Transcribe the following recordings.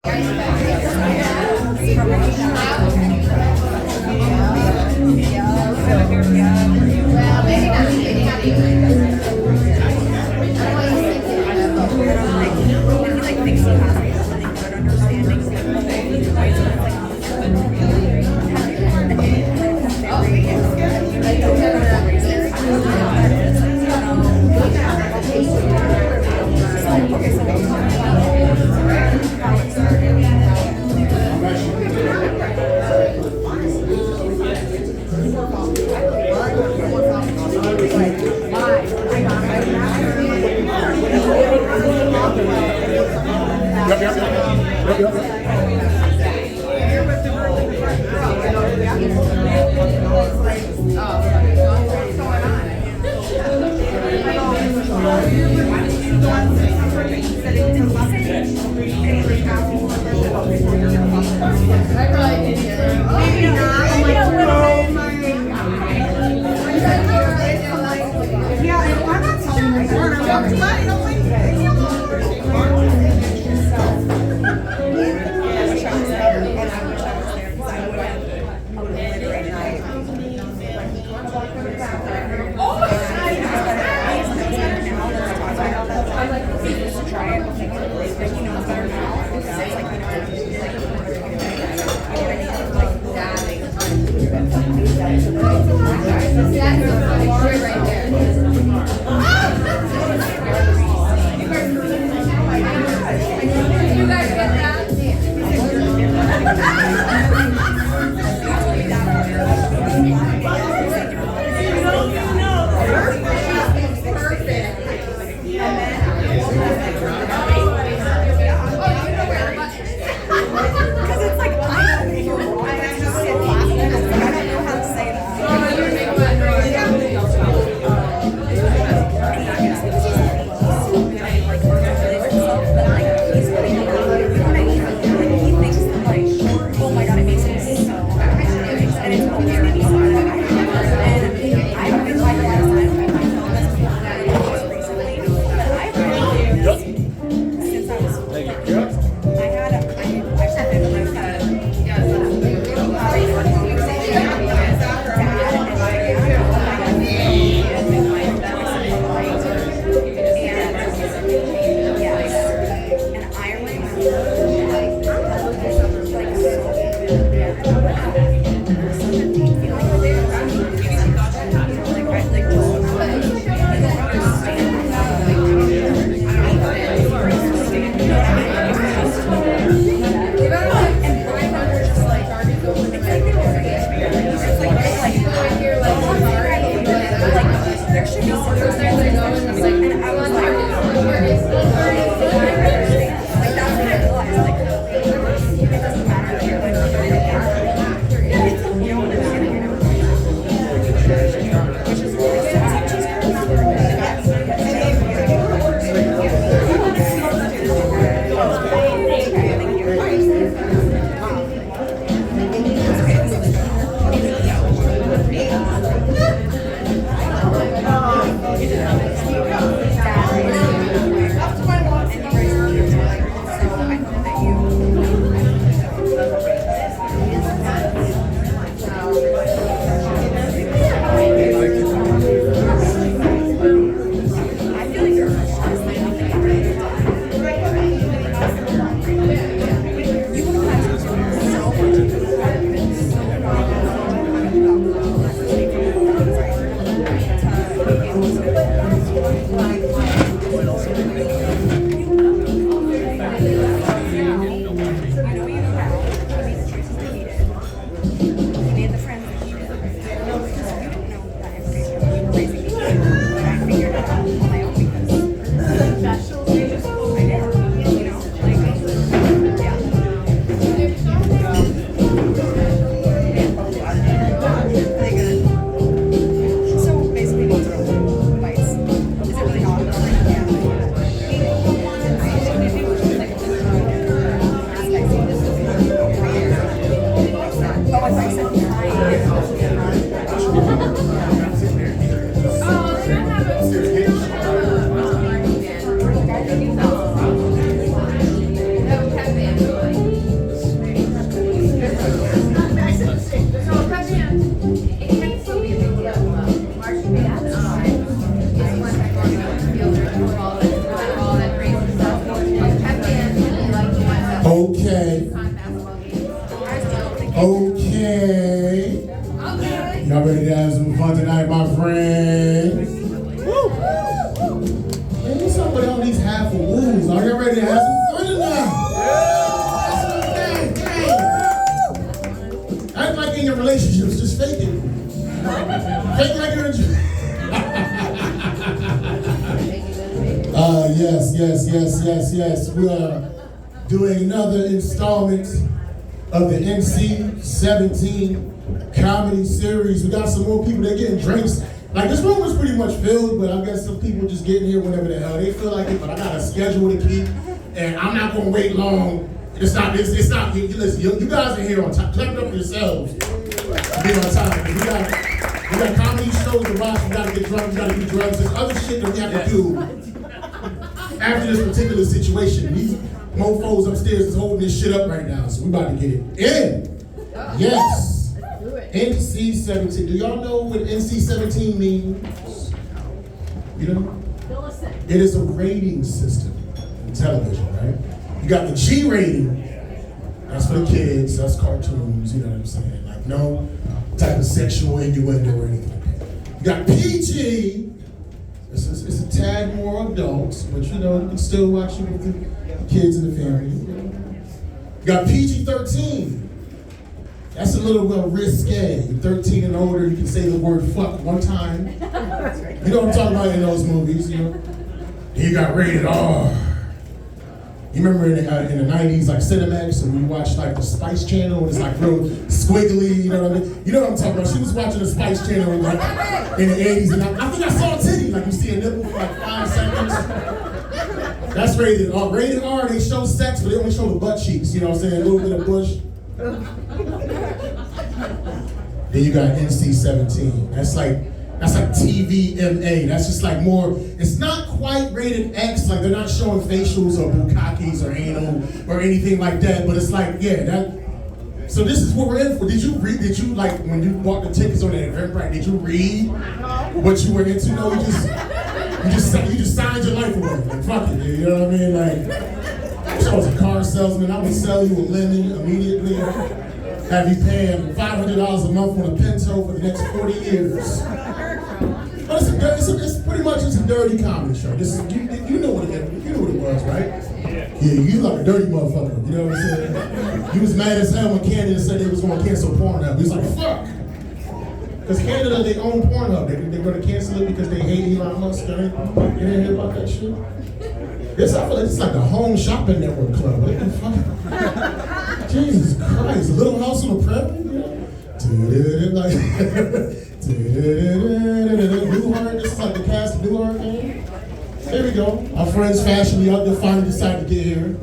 you Okay. Okay. Y'all ready to have some fun tonight, my friends? Woo! Man, what's up with all these half of woos? Are y'all ready to have some fun tonight? Act like in your relationships, just fake it. Fake like you're in yes. We are doing another installment of the NC17 comedy series. We got some more people that getting drinks. Like, this room was pretty much filled, but I guess some people just getting here whenever the hell they feel like it. But I got a schedule to keep, and I'm not gonna wait long. It's not. Listen, you guys are here on time. Clap it up for yourselves. Be on time. We got comedy shows to watch. We gotta get drunk. We gotta do drugs. There's other shit that we have to do after this particular situation. These mofos upstairs is holding this shit up right now, so we about to get it in. Yes. NC17. Do y'all know what NC17 means? You know? It is a rating system in television, right? You got the G rating. That's for the kids. That's cartoons. You know what I'm saying? Like no type of sexual innuendo or anything like that. You got PG. It's a tad more adults, but you know, you can still watch it with the kids and the family. You got PG-13. That's a little risque. You're 13 and older, you can say the word fuck one time. You know what I'm talking about in those movies, you know? And you got rated R. You remember in the 90s, like Cinemax, and we watched like the Spice Channel, and it's like real squiggly, you know what I mean? You know what I'm talking about? She was watching the Spice Channel like in the 80s, and I think I saw a titty, like you see a nipple for like 5 seconds. That's rated R. Rated R, they show sex, but they only show the butt cheeks, you know what I'm saying? A little bit of bush. Then you got NC17. That's like TVMA. That's just like more, it's not quite rated X, like they're not showing facials or bukkakis or anal or anything like that, but it's like, yeah, that. So this is what we're in for. Did you like, when you bought the tickets on that Eventbrite, did you read what you were into? No, you just signed your life away. Like, fuck it, you know what I mean? Like, if I was a car salesman, I would sell you a lemon immediately. Have you paying $500 a month on a Pinto for the next 40 years. But it's pretty much a dirty comedy show. This is, you know what it was, right? Yeah, you like a dirty motherfucker, you know what I'm saying? You was mad as hell when Canada said they was going to cancel Pornhub. He was like, fuck! Because Canada, they own Pornhub. They're going to cancel it because they hate Elon Musk. You didn't hear about that shit? I feel like it's like the Home Shopping Network club. What the fuck? Jesus Christ, Little House on the Prairie? Like, Blue Heart, this is like the cast of Blue Heart thing. There we go. Our friends Fashion, we out there finally decided to get here.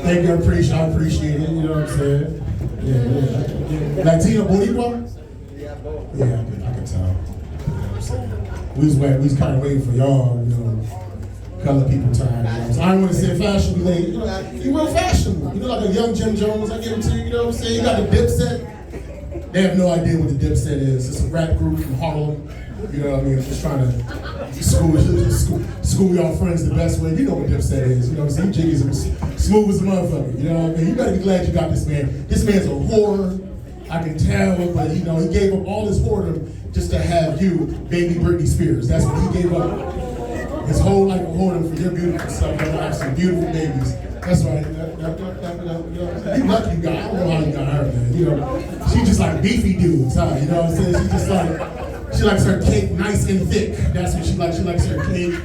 Thank you, I appreciate it, you know what I'm saying? Yeah. Latino Boricua? Yeah, I can tell. You know what I'm saying? We was kind of waiting for y'all, you know. Color people time. You know? So I don't want to say fashionably late. You know, you real fashionable. You know, like a young Jim Jones, I give it to you, you know what I'm saying? You got the Dipset. They have no idea what the Dipset is. It's a rap group from Harlem. You know what I mean? I'm just trying to school y'all friends the best way. You know what Dipset is. You know what I'm saying? Jiggy's smooth as a motherfucker. You know what I mean? You better be glad you got this man. This man's a whore. I can tell, but you know, he gave up all his whoredom just to have you, baby Britney Spears. That's what he gave up. His whole life of whoredom for your beautiful stuff. You're gonna have some beautiful babies. That's right. You lucky you got. I don't know how you got her, man. You know, she just like beefy dudes, huh? You know what I'm saying? She likes her cake nice and thick. That's what she likes. She likes her cake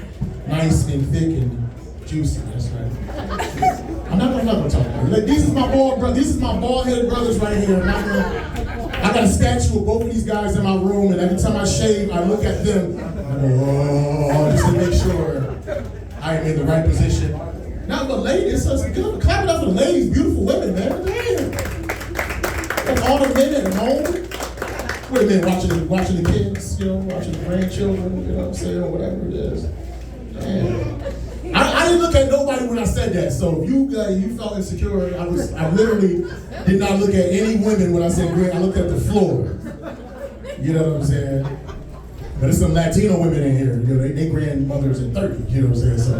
nice and thick and juicy. That's right. I'm not gonna talk about it. Like, these is my bald-headed brothers right here. I got a statue of both of these guys in my room, and every time I shave, I look at them. Just to make sure I am in the right position. Now, but ladies, so clap it up for the ladies, beautiful women, man. Damn. And all the men at home. Wait a minute, watching the kids, you know, watching the grandchildren, you know what I'm saying, or whatever it is. Damn. I didn't look at nobody when I said that, so if you felt insecure, I literally did not look at any women when I said great. I looked at the floor. You know what I'm saying? But there's some Latino women in here. You know, they grandmothers at 30. You know what I'm saying? So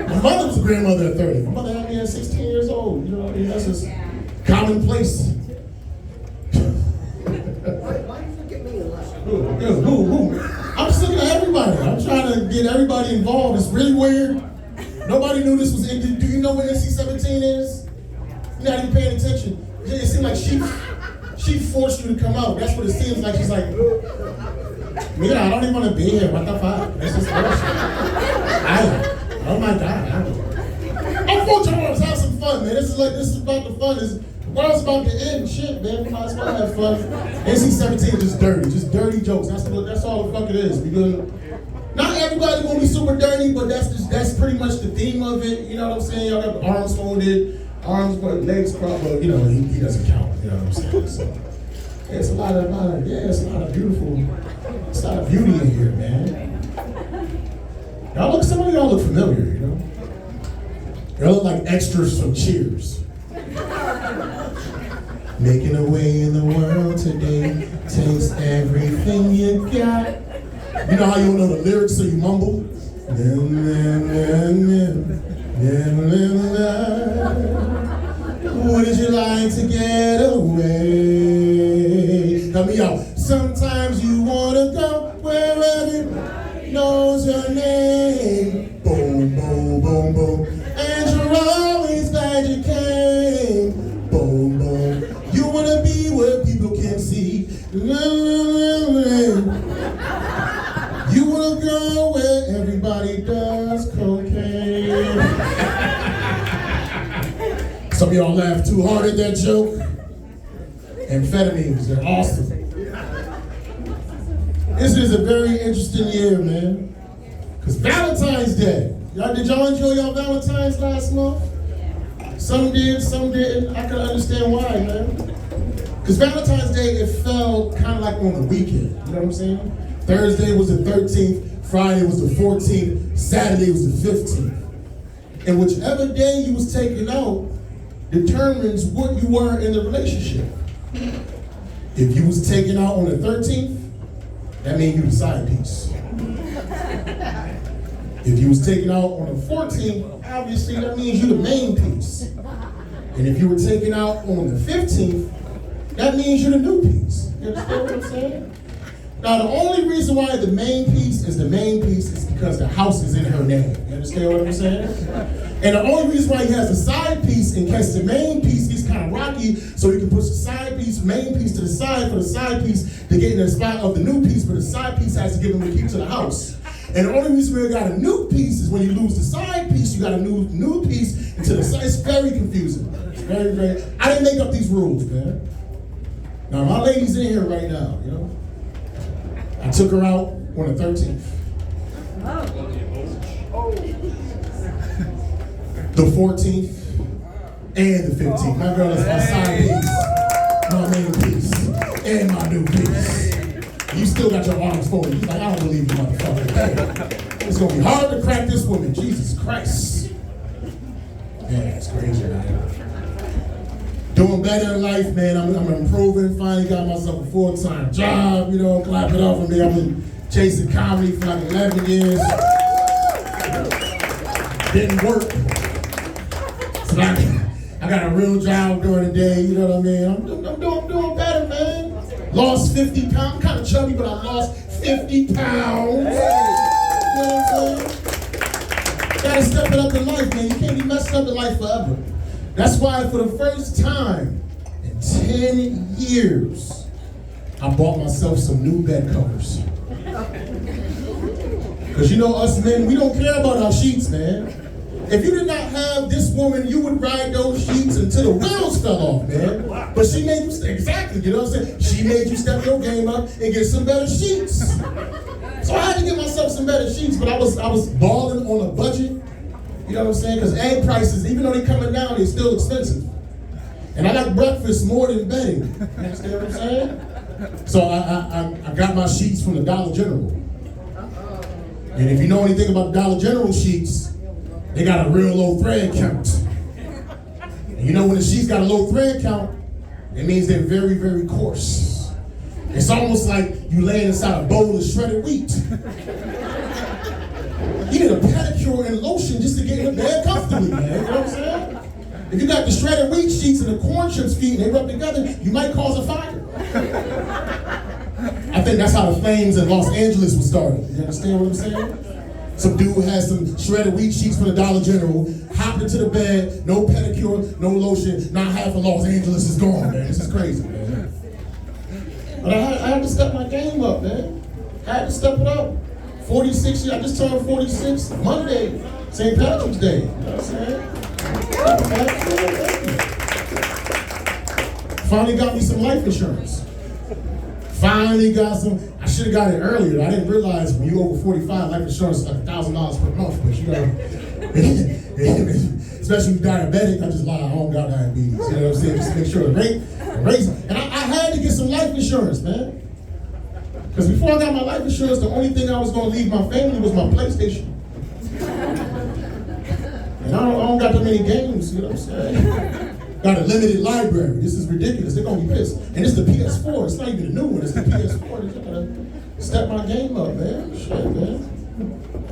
my mother was a grandmother at 30. My mother had me at 16 years old. old. You know what I mean? That's just commonplace. Who? I'm just looking at everybody. I'm trying to get everybody involved. It's really weird. Nobody knew this was in. Do you know what NC17 is? You're not even paying attention. It seemed like she forced you to come out. That's what it seems like. She's like, Mira, I don't even want to be here. What the fuck? This is bullshit. Oh my God. Unfortunately, let's have some fun, man. This is about the fun. The world's about to end. Shit, man. We might as well have fun. NC17 is just dirty jokes. That's all the fuck it is. Because not everybody's gonna be super dirty, but that's pretty much the theme of it. You know what I'm saying? Y'all got the arms folded, legs crossed, but you know he doesn't count. You know what I'm saying? So yeah, it's a lot of beauty in here, man. Some of y'all look familiar, you know. Y'all look like extras from Cheers. Making a way in the world today takes everything you got. You know how you don't know the lyrics, so you mumble? Would you like to get away? Help me out. Sometimes you wanna go where everybody knows your name. Boom, boom, boom, boom. And you're always glad you came. Boom, boom. You wanna be where people can see. You wanna go where everybody does cocaine. Some of y'all laughed too hard at that joke. Amphetamines, they're awesome. This is a very interesting year, man. Because Valentine's Day. Did y'all enjoy y'all Valentine's last month? Some did, some didn't. I can understand why, man. Because Valentine's Day, it fell kind of like on the weekend. You know what I'm saying? Thursday was the 13th, Friday was the 14th, Saturday was the 15th. And whichever day you was taken out determines what you were in the relationship. If you was taken out on the 13th, that means you the side piece. If you was taken out on the 14th, obviously that means you the main piece. And if you were taken out on the 15th, that means you're the new piece. You understand what I'm saying? Now, the only reason why the main piece is because the house is in her name. You understand what I'm saying? And the only reason why he has a side piece in case the main piece gets kind of rocky, so he can push the side piece, main piece to the side for the side piece to get in the spot of the new piece, but the side piece has to give him the key to the house. And the only reason we got a new piece is when you lose the side piece, you got a new piece into the side. It's very confusing. It's very, very. I didn't make up these rules, man. Now, my lady's in here right now, you know. I took her out on the 13th. The 14th and the 15th. My girl is my side piece, my main piece, and my new piece. You still got your arms folded. You're like, I don't believe you, motherfucker. Hey, it's gonna be hard to crack this woman. Jesus Christ. Yeah, it's crazy, man. Doing better in life, man. I'm improving. Finally got myself a full-time job. You know, clap it up for me. I've been chasing comedy for like 11 years. Didn't work. So I got a real job during the day. You know what I mean? I'm doing better, man. Lost 50 pounds. I'm kind of chubby, but I lost 50 pounds. You know what I'm saying? Gotta step it up in life, man. You can't be messing up in life forever. That's why for the first time in 10 years, I bought myself some new bed covers. Because you know us men, we don't care about our sheets, man. If you did not have this woman, you would ride those sheets until the wheels fell off, man. But she made you, exactly, you know what I'm saying? She made you step your game up and get some better sheets. So I had to get myself some better sheets, but I was balling on a budget. You know what I'm saying? Because egg prices, even though they're coming down, they're still expensive. And I like breakfast more than bedding. You understand what I'm saying? So I got my sheets from the Dollar General. And if you know anything about the Dollar General sheets, they got a real low thread count. And you know when the sheets got a low thread count, it means they're very, very coarse. It's almost like you laying inside a bowl of shredded wheat. You need a pedicure and lotion just to get in bed comfortably, man. You know what I'm saying? If you got the shredded wheat sheets and the corn chips feet and they rub together, you might cause a fire. I think that's how the flames in Los Angeles was started. You understand what I'm saying? Some dude has some shredded wheat sheets from the Dollar General, hopped into the bed, no pedicure, no lotion, not half of Los Angeles is gone, man. This is crazy, man. But I had to step my game up, man. I had to step it up. 46 years, I just turned 46 Monday, St. Patrick's Day. You know what I'm saying? Finally got me some life insurance. Finally got some. I should have got it earlier. I didn't realize when you over 45, life insurance is like $1,000 per month. But you know, especially if you're diabetic, I just lie. I don't got diabetes. You know what I'm saying? Just to make sure the rates. And I had to get some life insurance, man. Because before I got my life insurance, the only thing I was going to leave my family was my PlayStation. And I don't got that many games. You know what I'm saying? Got a limited library. This is ridiculous. They're gonna be pissed. And it's the PS4. It's not even a new one. It's the PS4. They're gonna step my game up, man. Shit, man.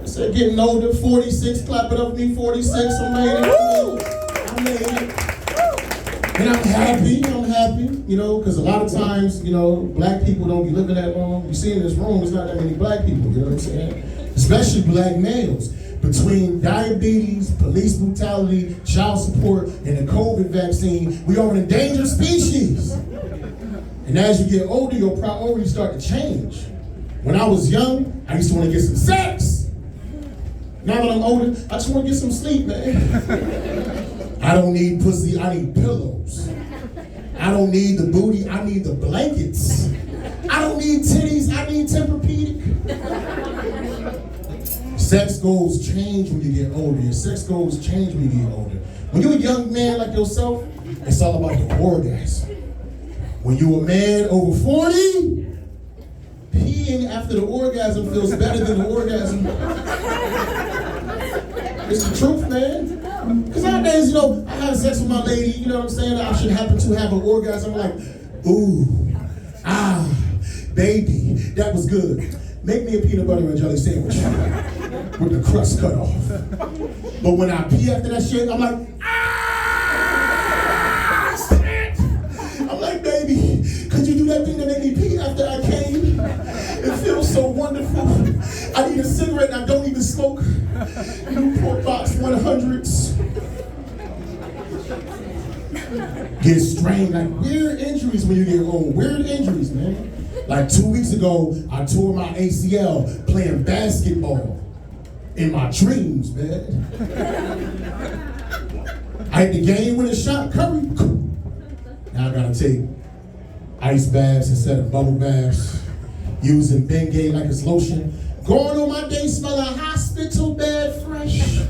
I said getting older, 46. Clap it up for me, 46. I made it. And I'm happy. You know, because a lot of times, you know, black people don't be living that long. You see in this room, there's not that many black people. You know what I'm saying? Especially black males. Between diabetes, police brutality, child support, and the COVID vaccine, we are an endangered species. And as you get older, your priorities start to change. When I was young, I used to want to get some sex. Now that I'm older, I just want to get some sleep, man. I don't need pussy, I need pillows. I don't need the booty, I need the blankets. I don't need titties, I need Tempur-Pedic. Sex goals change when you get older. Your sex goals change when you get older. When you're a young man like yourself, it's all about the orgasm. When you're a man over 40, peeing after the orgasm feels better than the orgasm. It's the truth, man. Because nowadays, you know, I had sex with my lady, you know what I'm saying? I should happen to have an orgasm. I'm like, ooh, baby, that was good. Make me a peanut butter and jelly sandwich with the crust cut off. But when I pee after that shit, I'm like, shit. I'm like, baby, could you do that thing that made me pee after I came? It feels so wonderful. I need a cigarette and I don't even smoke. Newport Box 100s. Get strained, like weird injuries when you get old. Weird injuries, man. Like 2 weeks ago, I tore my ACL playing basketball in my dreams, man. I had the game-winning shot, Curry. Now I gotta take ice baths instead of bubble baths, using Bengay like it's lotion. Going on my day smelling hospital bed fresh,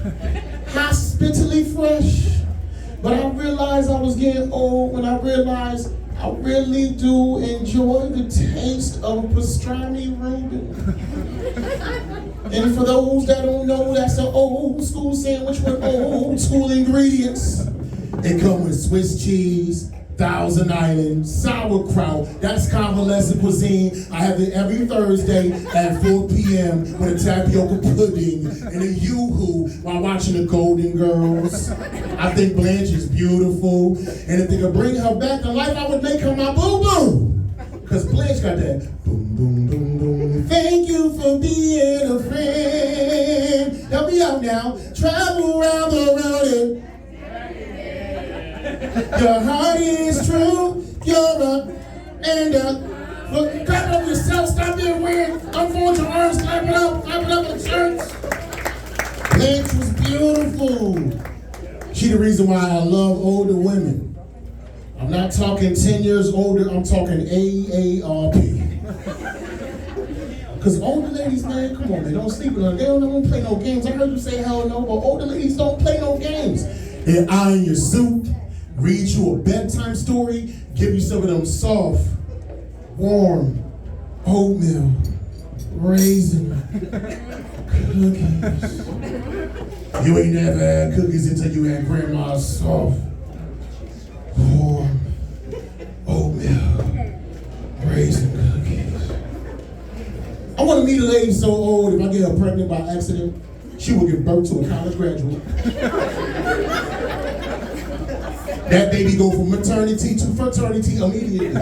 hospitally fresh. But I realized I was getting old when I realized I really do enjoy the taste of pastrami Reuben. And for those that don't know, that's an old school sandwich with old school ingredients. It comes with Swiss cheese, Thousand Island, sauerkraut. That's convalescent cuisine. I have it every Thursday at 4 p.m. with a tapioca pudding and a yoo-hoo while watching the Golden Girls. I think Blanche is beautiful, and if they could bring her back to life, I would make her my boo-boo. Because Blanche got that boom, boom, boom, boom. Thank you for being a friend. Help me out now. Travel around the world. Your heart is true, you're up and up. Look, clap it up yourself, stop being weird. Unfold your arms, clap it up in church. Blanche was beautiful. She the reason why I love older women. I'm not talking 10 years older, I'm talking AARP. Because older ladies, man, come on, man, don't sleep with them. They don't play no games. I heard you say hell no, but older ladies don't play no games. They iron your suit, read you a bedtime story, give you some of them soft, warm oatmeal, raisin cookies. You ain't never had cookies until you had grandma's soft, warm oatmeal, raisin cookies. I want to meet a lady so old, if I get her pregnant by accident, she will give birth to a college graduate. That baby go from maternity to fraternity immediately.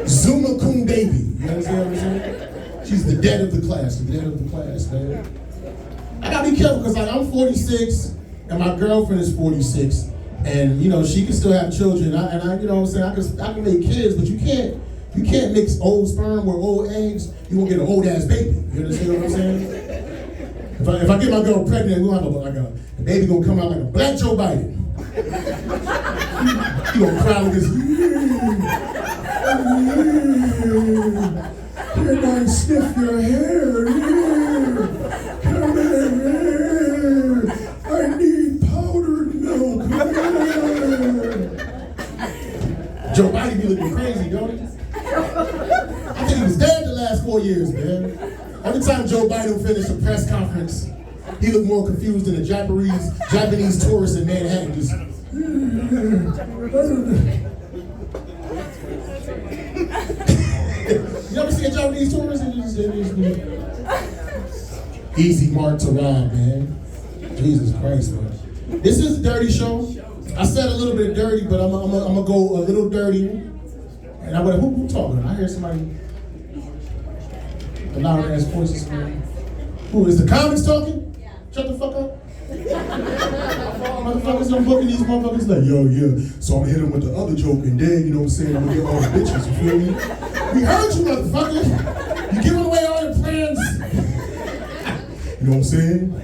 Zuma cum baby. You understand what I'm saying? She's the dead of the class, man. I gotta be careful because like I'm 46 and my girlfriend is 46, and you know she can still have children. And I you know what I'm saying, I can make kids, but you can't mix old sperm with old eggs. You won't get an old ass baby. You understand what I'm saying? If I get my girl pregnant, we'll have the baby gonna come out like a black Joe Biden. You gonna cry like this. Can I sniff your hair? Come here. I need powdered milk. Joe Biden be looking crazy, don't he? I think he was dead the last 4 years, man. Every time Joe Biden finished a press conference, he looked more confused than a Japanese tourist in Manhattan. Just, you ever see a Japanese tourist? Easy mark to rob, man. Jesus Christ, man. This is a dirty show. I said a little bit dirty, but I'm gonna go a little dirtier. And I went, who talking? I hear somebody. A loud ass voices, man. Who is the comics talking? Yeah. Shut the fuck up. Motherfuckers, I'm booking these motherfuckers like, yo, yeah. So I'm hitting with the other joke, and then, you know what I'm saying, I'm gonna get all the bitches, you feel me? We heard you, motherfucker. You giving away all your plans. You know what I'm saying?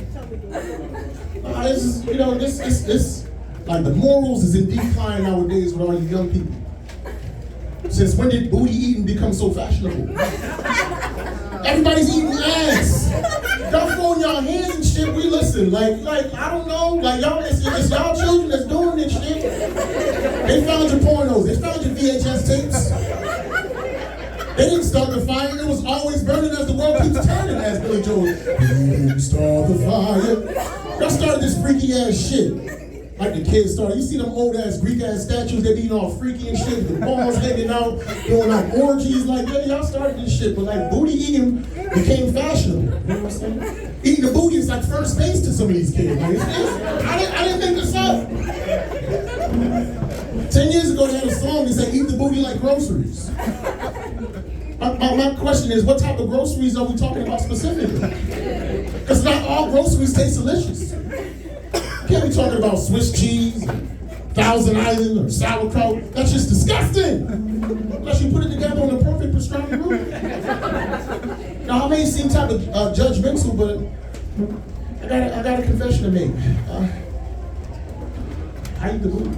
This is, you know, this, like the morals is in decline nowadays with all you young people. Since when did booty eating become so fashionable? Everybody's eating ass. Y'all throwing y'all hands and shit. We listen. Like I don't know. Like y'all, it's y'all children that's doing this shit. They found your pornos. They found your VHS tapes. They didn't start the fire. It was always burning as the world keeps turning, as Billy Joel. We didn't start the fire. Y'all started this freaky ass shit. Like the kids started. You see them old ass Greek ass statues that being all freaky and shit, with the balls hanging out, doing like orgies. Like, yeah, y'all started this shit, but like booty eating became fashionable. You know what I'm saying? Eating the booty is like first base to some of these kids. Like, I didn't think this up. 10 years ago, they had a song that said, "Eat the booty like groceries." My question is, what type of groceries are we talking about specifically? Because not all groceries taste delicious. Can't be talking about Swiss cheese, Thousand Island, or sauerkraut. That's just disgusting. Unless you put it together on the perfect prescribed route. Now, I may seem type of judgmental, but I got a confession to make. I eat the booty.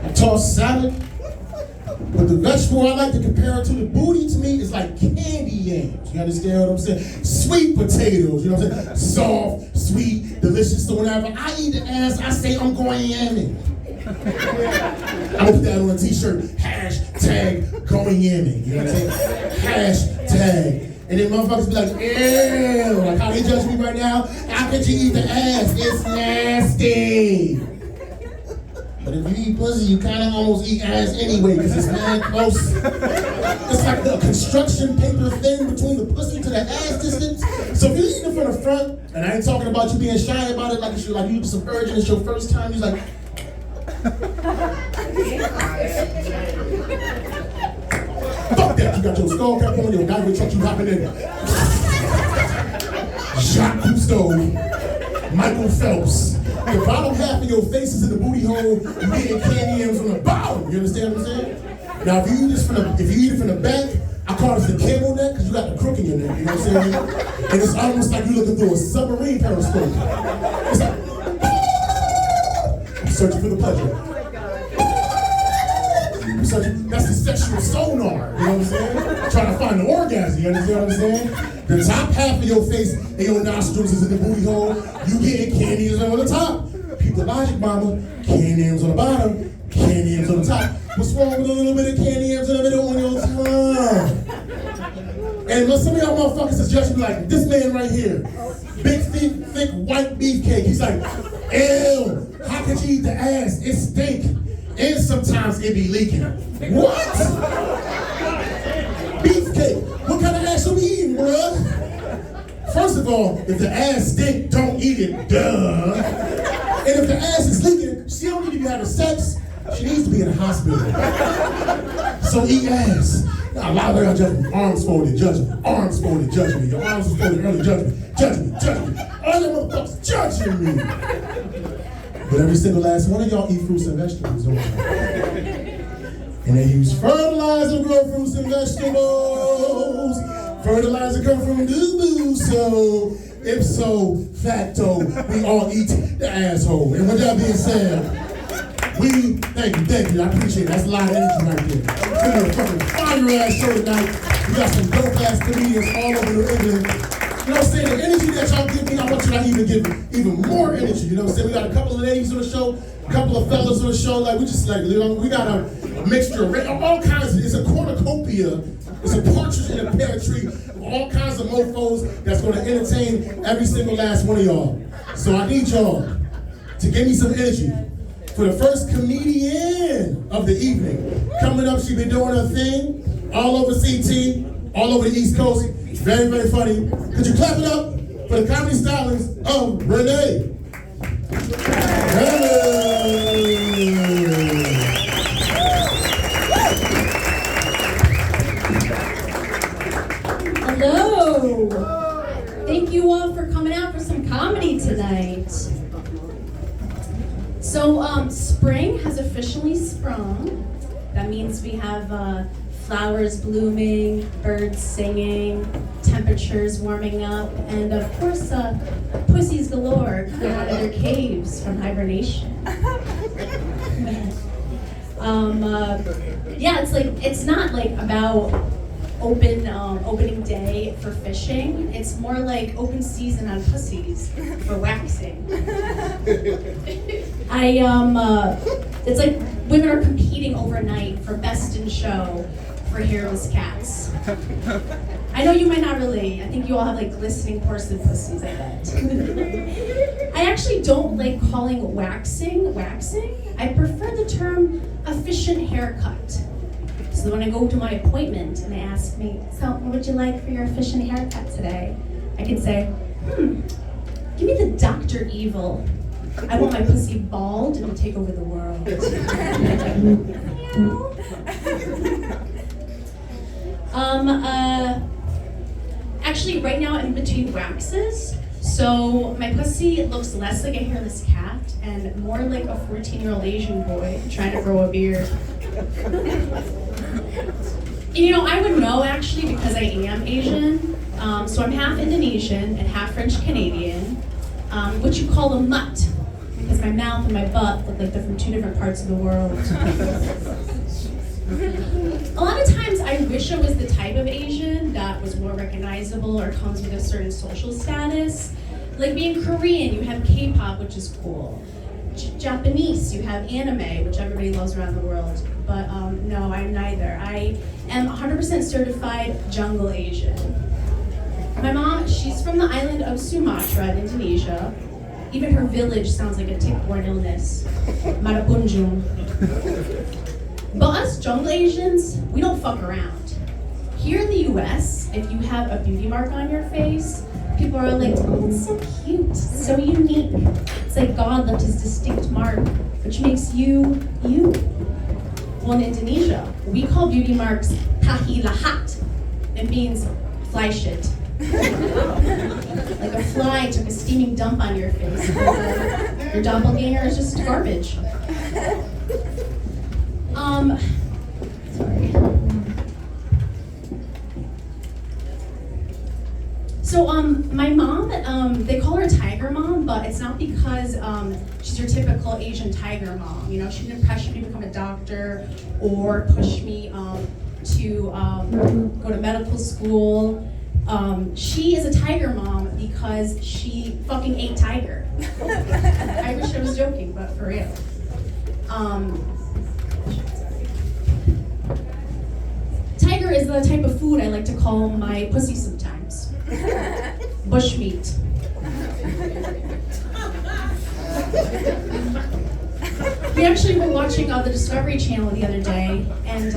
I toss salad. But the vegetable I like to compare it to, the booty to me is like candy yams. You understand what I'm saying? Sweet potatoes, you know what I'm saying? Soft, sweet, delicious. So whenever I eat the ass, I say I'm going yamming. I'm gonna put that on a t-shirt. Hashtag going yamming. You know what I'm saying? Hashtag. And then motherfuckers be like, ew. Like how they judge me right now? How could you eat the ass? It's nasty. But if you eat pussy, you kind of almost eat ass anyway, because it's mad close. It's like the construction paper thing between the pussy to the ass distance. So if you eat it from the front, and I ain't talking about you being shy about it, like you some virgin, it's your first time, you're like, fuck that, you got your skull cap on, your diamond truck, you hopping in. Jacques Cousteau, Michael Phelps. The bottom half of your face is in the booty hole, you getting candy M's from the bottom. You understand what I'm saying? Now, if you eat it from the back, I call it the camel neck because you got the crook in your neck. You know what I'm saying? And it's almost like you're looking through a submarine periscope. It's like, I'm searching for the pleasure. That's the sexual sonar. You know what I'm saying? Trying to find the orgasm. You understand what I'm saying? The top half of your face and your nostrils is in the booty hole. You getting candy M's on the top. Keep the logic, mama. Candy M's on the bottom. Candy M's on the top. What's wrong with a little bit of candy M's in the middle on your tongue? And some of y'all motherfuckers is judging me like this man right here. Big, thick white beefcake. He's like, ew, how could you eat the ass? It stink. And sometimes it be leaking. What? Beefcake. What kind of ass you be eating, bruh? First of all, if the ass stink, don't eat it. Duh. And if the ass is leaking, be having sex, she needs to be in the hospital. So eat ass. Now, a lot of girls judge me. Arms folded, judge me. Arms folded, judge me. Your arms are folded early, judge me. Judge me, judge me. All you motherfuckers judging me. But every single last one of y'all eat fruits and vegetables, don't you? And they use fertilizer to grow fruits and vegetables. Fertilizer come from boo-boo, so ipso facto, we all eat the asshole. And with that being said, thank you, I appreciate it. That's a lot of energy right there. It's gonna be a fucking fire-ass show tonight. We got some dope-ass comedians all over New England. You know what I'm saying? The energy that y'all give me, I want you to even give even more energy. You know what I'm saying? We got a couple of ladies on the show, a couple of fellas on the show. Like, we just like, you know, we got a mixture of all kinds. It's a cornucopia. It's a partridge in a pear tree of all kinds of mofos that's going to entertain every single last one of y'all. So I need y'all to give me some energy for the first comedian of the evening. Coming up, she been doing her thing all over CT, all over the East Coast. Very, very funny. Could you clap it up for the comedy stylings of Renee? Hello. Thank you all for coming out for some comedy tonight. So, spring has officially sprung. That means we have flowers blooming, birds singing, temperatures warming up, and of course, pussies galore coming out of their caves from hibernation. Yeah, it's not like about opening day for fishing. It's more like open season on pussies for waxing. It's like women are competing overnight for best in show for hairless cats. I know you might not relate. I think you all have like glistening porcelain pussies, I bet. I actually don't like calling waxing. I prefer the term efficient haircut. So when I go to my appointment and they ask me, so what would you like for your efficient haircut today? I can say, give me the Dr. Evil. I want my pussy bald and it'll take over the world. Actually, right now I'm in between waxes, so my pussy looks less like a hairless cat and more like a 14-year-old Asian boy trying to grow a beard. And you know, I would know actually because I am Asian, so I'm half Indonesian and half French Canadian, which you call a mutt, because my mouth and my butt look like they're from two different parts of the world. A lot of times I wish I was the type of Asian that was more recognizable or comes with a certain social status. Like being Korean, you have K-pop, which is cool. Japanese, you have anime, which everybody loves around the world. But no, I'm neither. I am 100% certified jungle Asian. My mom, she's from the island of Sumatra in Indonesia. Even her village sounds like a tick-borne illness. Marapunjung. But us jungle Asians, we don't fuck around. Here in the US, if you have a beauty mark on your face, people are like, oh, it's so cute, so unique. It's like God left his distinct mark, which makes you, you. Well, in Indonesia, we call beauty marks tahi lahat. It means fly shit. Like a fly took a steaming dump on your face. Your doppelganger is just garbage. Sorry. So, my mom, they call her Tiger Mom, but it's not because she's your typical Asian tiger mom. You know, she didn't pressure me to become a doctor or push me to go to medical school. She is a tiger mom because she fucking ate tiger. I wish I was joking, but for real. Tiger is the type of food I like to call my pussy sometimes. Bushmeat. We actually were watching the Discovery Channel the other day, and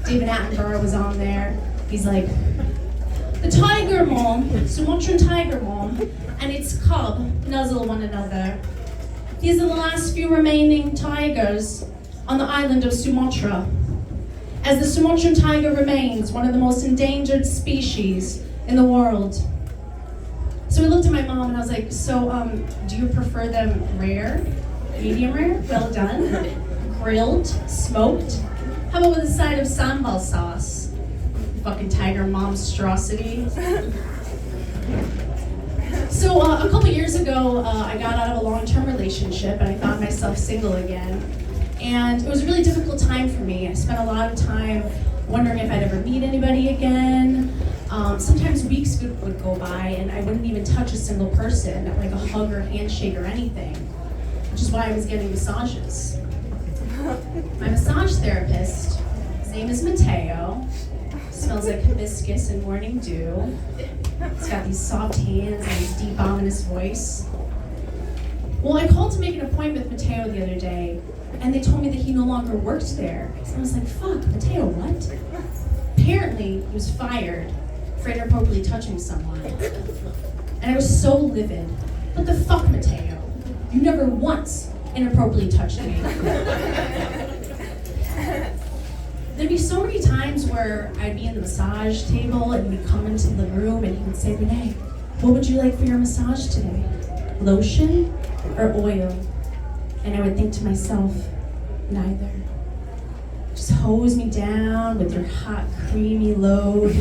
David Attenborough was on there. He's like, the tiger mom, Sumatran tiger mom, and its cub nuzzle one another. These are the last few remaining tigers on the island of Sumatra. As the Sumatran tiger remains one of the most endangered species in the world. So I looked at my mom and I was like, so do you prefer them rare, medium rare, well done, grilled, smoked? How about with a side of sambal sauce? Fucking tiger monstrosity. So a couple years ago, I got out of a long-term relationship and I found myself single again. And it was a really difficult time for me. I spent a lot of time wondering if I'd ever meet anybody again. Sometimes weeks would go by and I wouldn't even touch a single person, like a hug or handshake or anything, which is why I was getting massages. My massage therapist, his name is Mateo, smells like hibiscus and morning dew. He's got these soft hands and his deep, ominous voice. Well, I called to make an appointment with Mateo the other day, and they told me that he no longer worked there. So I was like, fuck, Mateo, what? Apparently, he was fired for inappropriately touching someone. And I was so livid. What the fuck, Mateo? You never once inappropriately touched me. There'd be so many times where I'd be in the massage table and he'd come into the room and he would say, Renee, what would you like for your massage today? Lotion or oil? And I would think to myself, neither. Just hose me down with your hot, creamy load.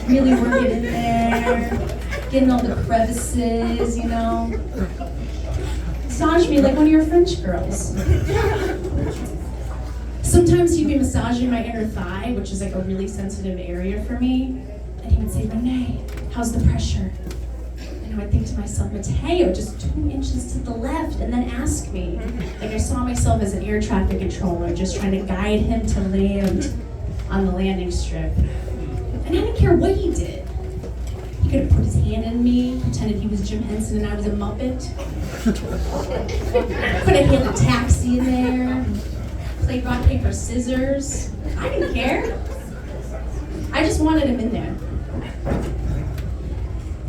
Really work it in there. Getting all the crevices, you know. Massage me like one of your French girls. Sometimes he'd be massaging my inner thigh, which is like a really sensitive area for me. And he would say, Renee, how's the pressure? And I would think to myself, Mateo, just 2 inches to the left, and then ask me. Like I saw myself as an air traffic controller, just trying to guide him to land on the landing strip. And I didn't care what he did. He could have put his hand in me, pretended he was Jim Henson and I was a Muppet. Could have hid a taxi in there, played rock, paper, scissors. I didn't care. I just wanted him in there.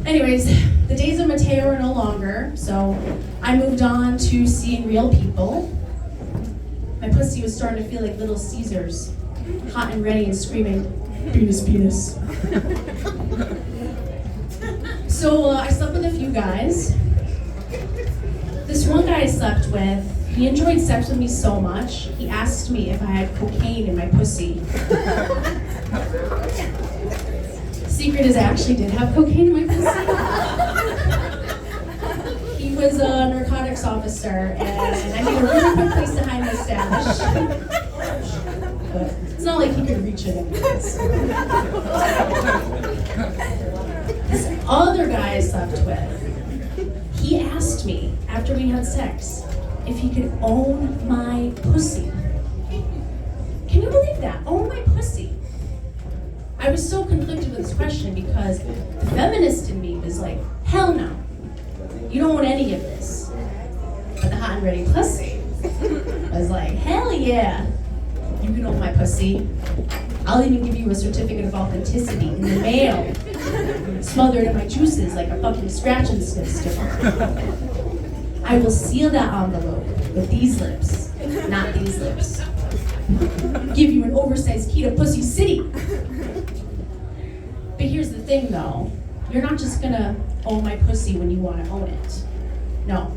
Anyways, the days of Mateo are no longer, so I moved on to seeing real people. My pussy was starting to feel like Little Caesars, hot and ready and screaming, penis, penis. So I slept with a few guys. This one guy I slept with, he enjoyed sex with me so much, he asked me if I had cocaine in my pussy. Secret is I actually did have cocaine in my pussy. He was a narcotics officer, and I made a really quick place to hide my stash. But it's not like he could reach it anyways. This other guy I slept with, he asked me after we had sex if he could own my pussy. Can you believe that? Own my pussy. I was so conflicted with this question because the feminist in me was like, hell no. You don't want any of this. But the hot and ready pussy was like, hell yeah. You can own my pussy. I'll even give you a certificate of authenticity in the mail. Smothered in my juices like a fucking scratch and sniff sticker. I will seal that envelope with these lips, not these lips. Give you an oversized key to Pussy City. But here's the thing though, you're not just gonna own my pussy when you wanna own it. No,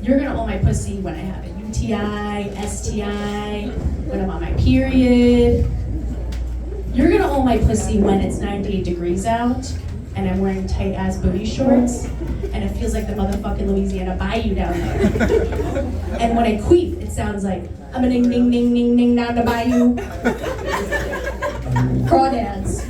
you're gonna own my pussy when I have a UTI, STI, when I'm on my period. You're gonna own my pussy when it's 98 degrees out and I'm wearing tight ass booty shorts and it feels like the motherfucking Louisiana Bayou down there. And when I queef, it sounds like I'm a ding ding ding ding ding down the bayou. Crawdads.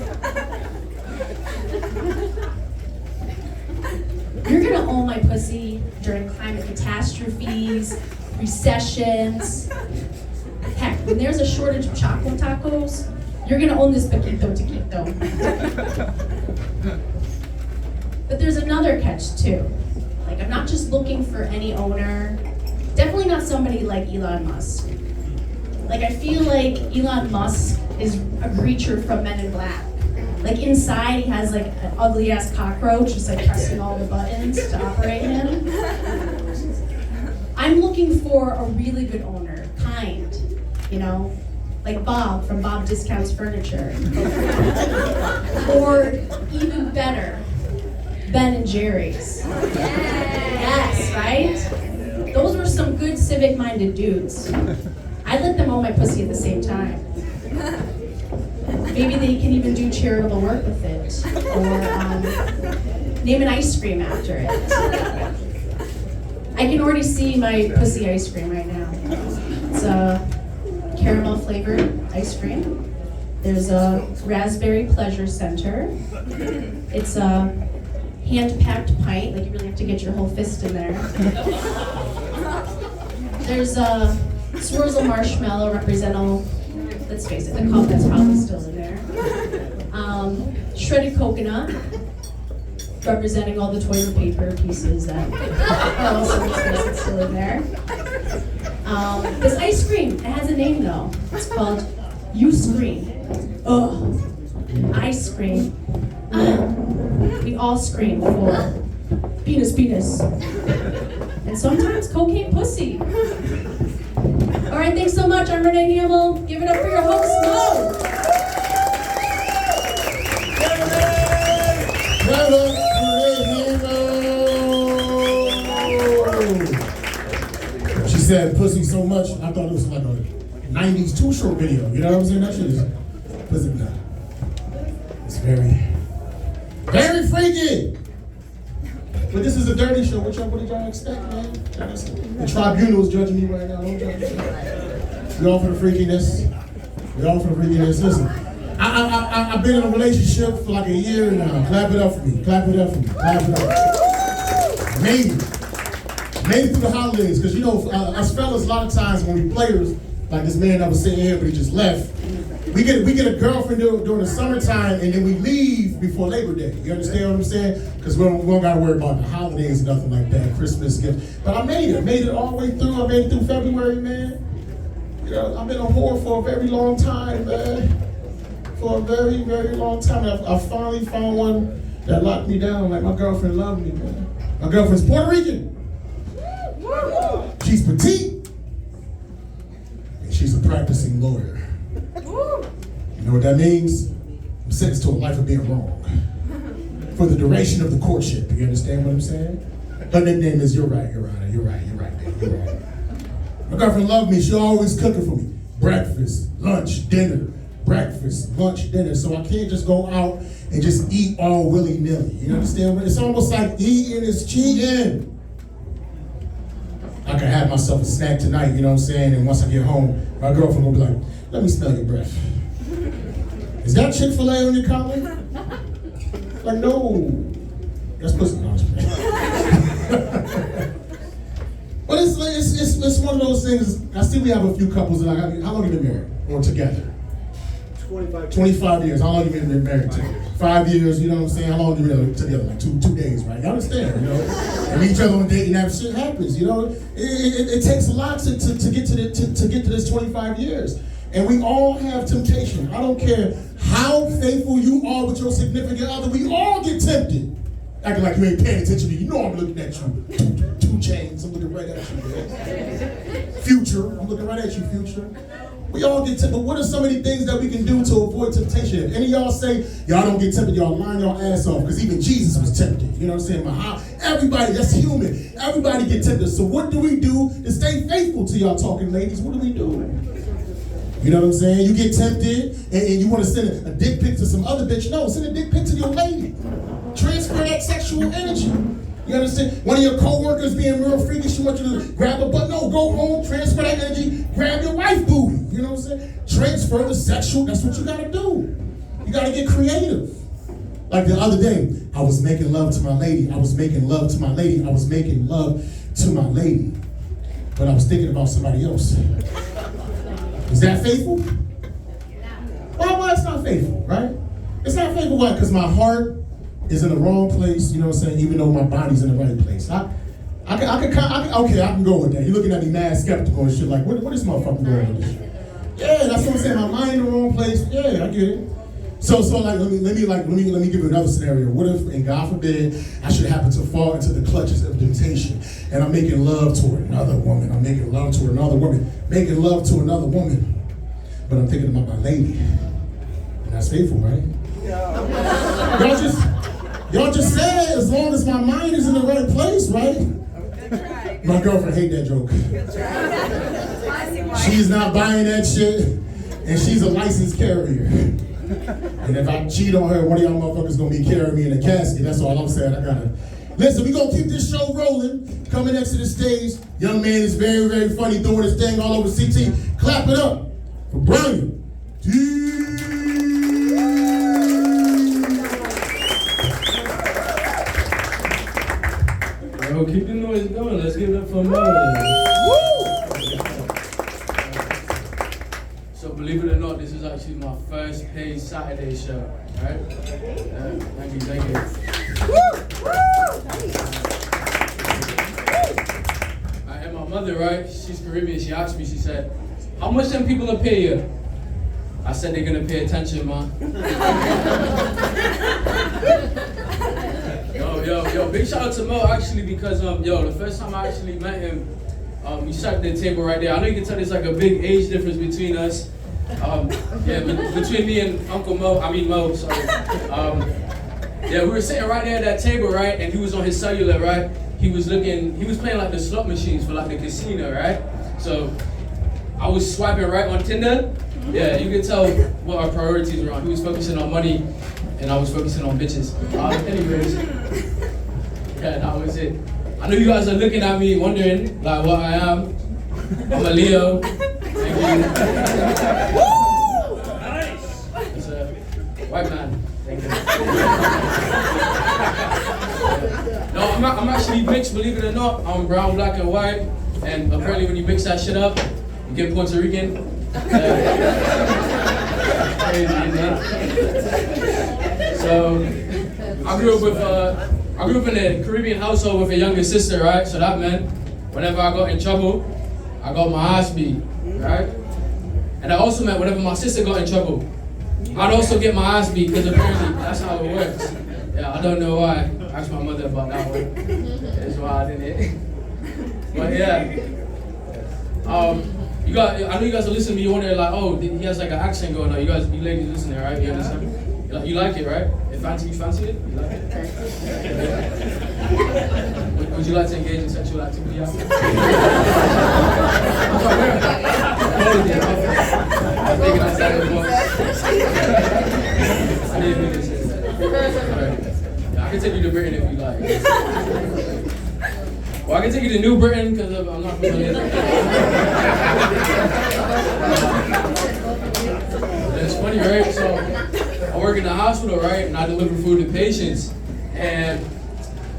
You're gonna own my pussy during climate catastrophes, recessions. Heck, when there's a shortage of Choco Tacos, you're gonna own this Paquito Taquito. But there's another catch too. Like, I'm not just looking for any owner, definitely not somebody like Elon Musk. Like, I feel like Elon Musk is a creature from Men in Black. Like, inside he has like an ugly ass cockroach just like pressing all the buttons to operate him. I'm looking for a really good owner, kind, you know, like Bob from Bob Discounts Furniture. Or even better, Ben and Jerry's. Yes, right? Those were some good civic-minded dudes. I'd let them own my pussy at the same time. Maybe they can even do charitable work with it. Or name an ice cream after it. I can already see my pussy ice cream right now. It's a caramel flavored ice cream. There's a raspberry pleasure center. It's a hand-packed pint, like you really have to get your whole fist in there. There's a swirls of marshmallow representing, let's face it, the cup that's probably still in there. Shredded coconut, representing all the toilet paper pieces that are also still in there. This ice cream, it has a name though. It's called You Scream. Oh, I scream. We all scream for penis, penis. And sometimes cocaine pussy. All right, thanks so much. I'm Renee Hamill. Give it up for your host, Mo. She said pussy so much, I thought it was like a 90s Too Short video. You know what I'm saying? That shit is pussy. Nah. It's very, very freaky. But this is a dirty show. What did y'all expect, man? The tribunal is judging me right now. Don't judge me. We all for the freakiness. We all for the freakiness. Listen, I've been in a relationship for like a year now. Clap it up for me. Clap it up for me. Clap it up. Made it through the holidays. Because you know, us fellas, a lot of times when we players, like this man that was sitting here, but he just left. We get a girlfriend during the summertime, and then we leave before Labor Day. You understand what I'm saying? Because we don't got to worry about the holidays, nothing like that, Christmas gifts. But I made it all the way through. I made it through February, man. You know, I've been a whore for a very long time, man. For a very, very long time. I finally found one that locked me down. Like, my girlfriend loved me, man. My girlfriend's Puerto Rican. She's petite. And she's a practicing lawyer. You know what that means? I'm sentenced to a life of being wrong. For the duration of the courtship. You understand what I'm saying? Her nickname is You're Right, Your Honor. You're right, baby. You're right. My girlfriend loved me. She always cooking for me. Breakfast, lunch, dinner. Breakfast, lunch, dinner. So I can't just go out and just eat all willy-nilly. You understand? It's almost like eating is cheating. I can have myself a snack tonight, you know what I'm saying? And once I get home, my girlfriend will be like, let me smell your breath. Is that Chick-fil-A on your collar? Like, no. That's pussy. No, but it's one of those things. I see we have a few couples that how long have you been married or together? 25 years. How long have you been married to? 5 years, you know what I'm saying? How long have you been together? Like two days, right? You understand, you know? And meet each other on a date and that shit happens, you know? It takes a lot to get to this 25 years. And we all have temptation. I don't care how faithful you are with your significant other, we all get tempted. Acting like you ain't paying attention to me. You know I'm looking at you. 2 Chainz, I'm looking right at you, man. Future, I'm looking right at you, Future. We all get tempted, but what are some of the things that we can do to avoid temptation? If any of y'all say, y'all don't get tempted, y'all line your ass off, because even Jesus was tempted. You know what I'm saying? But how? Everybody, that's human. Everybody get tempted. So what do we do to stay faithful to y'all talking ladies? What do we do? You know what I'm saying? You get tempted, and you want to send a dick pic to some other bitch. No, send a dick pic to your lady. Transfer that sexual energy. You understand? One of your co-workers being real freakish, she wants you to grab a butt. No, go home, transfer that energy, grab your wife booty. You know what I'm saying? Transfer the sexual, that's what you gotta do. You gotta get creative. Like the other day, I was making love to my lady. I was making love to my lady. I was making love to my lady. But I was thinking about somebody else. Is that faithful? Why it's not faithful, right? It's not faithful, why? Because my heart is in the wrong place, you know what I'm saying, even though my body's in the right place. I can go with that. You're looking at me mad skeptical and shit, like, what is motherfucker going with this shit? Yeah, that's what I'm saying, my mind in the wrong place. Yeah, I get it. So like let me give you another scenario. What if, and God forbid, I should happen to fall into the clutches of temptation, and I'm making love to another woman. I'm making love to another woman, making love to another woman, but I'm thinking about my lady, and that's faithful, right? Y'all just said as long as my mind is in the right place, right? My girlfriend hate that joke. She's not buying that shit, and she's a licensed carrier. And if I cheat on her, one of y'all motherfuckers gonna be carrying me in a casket. That's all I'm saying. Listen, we gonna keep this show rolling. Coming next to the stage, young man is very, very funny, doing his thing all over CT. Clap it up for Brian. Yo, keep the noise going. Let's give it up for Mo. So believe it or not, this is actually my first paid Saturday show, right? Thank you. And my mother, right? She's Caribbean. She asked me. She said, "How much them people will pay you?" I said they're gonna pay attention, man. Yo, big shout out to Mo actually because the first time I actually met him, we sat at the table right there. I know you can tell there's like a big age difference between us. Between me and Mo, sorry. We were sitting right there at that table, right? And he was on his cellular, right? He was playing like the slot machines for like the casino, right? So I was swiping right on Tinder. Yeah, you could tell what our priorities were on. He was focusing on money, and I was focusing on bitches. Anyways, yeah, that was it. I know you guys are looking at me wondering like what I am. I'm a Leo. Thank you. Nice. It's a white man. Thank you. No, I'm actually mixed, believe it or not. I'm brown, black, and white. And apparently when you mix that shit up, you get Puerto Rican. Crazy, isn't it? So I grew up in a Caribbean household with a younger sister, right? So that meant whenever I got in trouble, I got my ass beat, right? And that also meant whenever my sister got in trouble, I'd also get my ass beat because apparently that's how it works. Yeah, I don't know why. Ask my mother about that one. That's why I didn't. But yeah. I know you guys are listening to me, you wonder like, oh, he has like an accent going on. You ladies listening, right? You understand? You like it, right? You fancy it? You like it? Would you like to engage in sexual activity after? I think I said it once. I didn't really say that. Right. Yeah, I can take you to Britain if you like. Well, I can take you to New Britain because I'm not familiar. It's funny, right? So I work in the hospital, right? And I deliver food to patients. And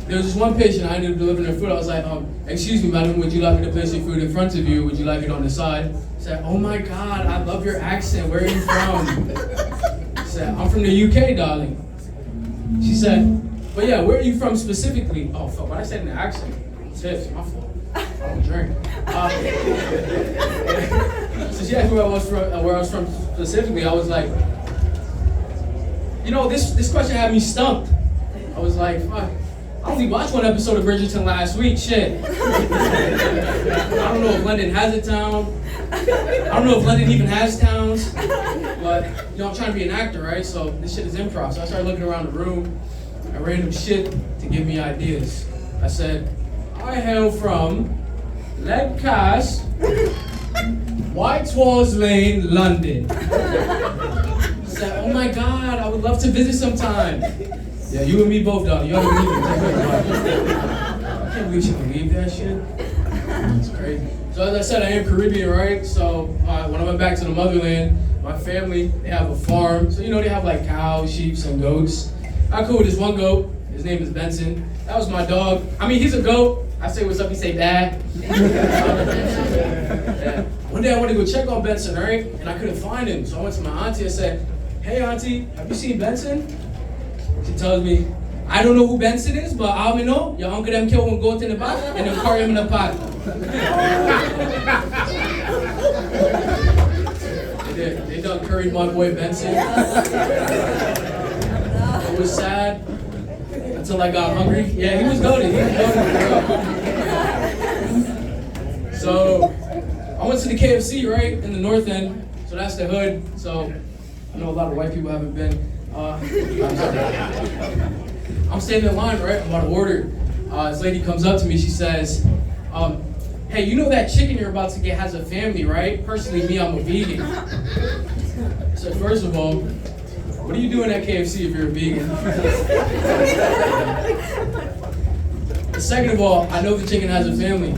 there was this one patient I ended up delivering their food. I was like, excuse me, madam, would you like me to place your food in front of you? Or would you like it on the side? I said, oh my God, I love your accent. Where are you from? I said, I'm from the UK, darling. She said, but yeah, where are you from specifically? Oh, fuck, what I said in the accent. Tips, my fault. I don't drink. So she asked me where I was from specifically. I was like, this question had me stumped. I was like, fuck. I only watched one episode of Bridgerton last week. Shit. I don't know if London has a town. I don't know if London even has towns. But I'm trying to be an actor, right? So this shit is improv. So I started looking around the room at random shit to give me ideas. I said, I hail from Leadcast, Whitewalls Lane, London. I said, oh my God, I would love to visit sometime. Yeah, you and me both, darling. You haven't believed it. I can't believe she believed that shit. It's crazy. So as I said, I am Caribbean, right? So when I went back to the motherland, my family, they have a farm. So they have like cows, sheep, and goats. I cool with this one goat. His name is Benson. That was my dog. I mean, he's a goat. I say what's up, he say dad. Yeah. One day I wanted to go check on Benson, right? And I couldn't find him. So I went to my auntie and said, hey auntie, have you seen Benson? She tells me, I don't know who Benson is, but I know your uncle them kill one goat in the back and then carry him in a pot. Yeah, they done curried my boy Benson. It was sad until I got hungry. Yeah, he was goated. So I went to the KFC, right, in the north end. So that's the hood. So I know a lot of white people haven't been. I'm standing in line, right? I'm about to order. This lady comes up to me. She says, hey, you know that chicken you're about to get has a family, right? Personally, me, I'm a vegan. So first of all, what are you doing at KFC if you're a vegan? Second of all, I know the chicken has a family.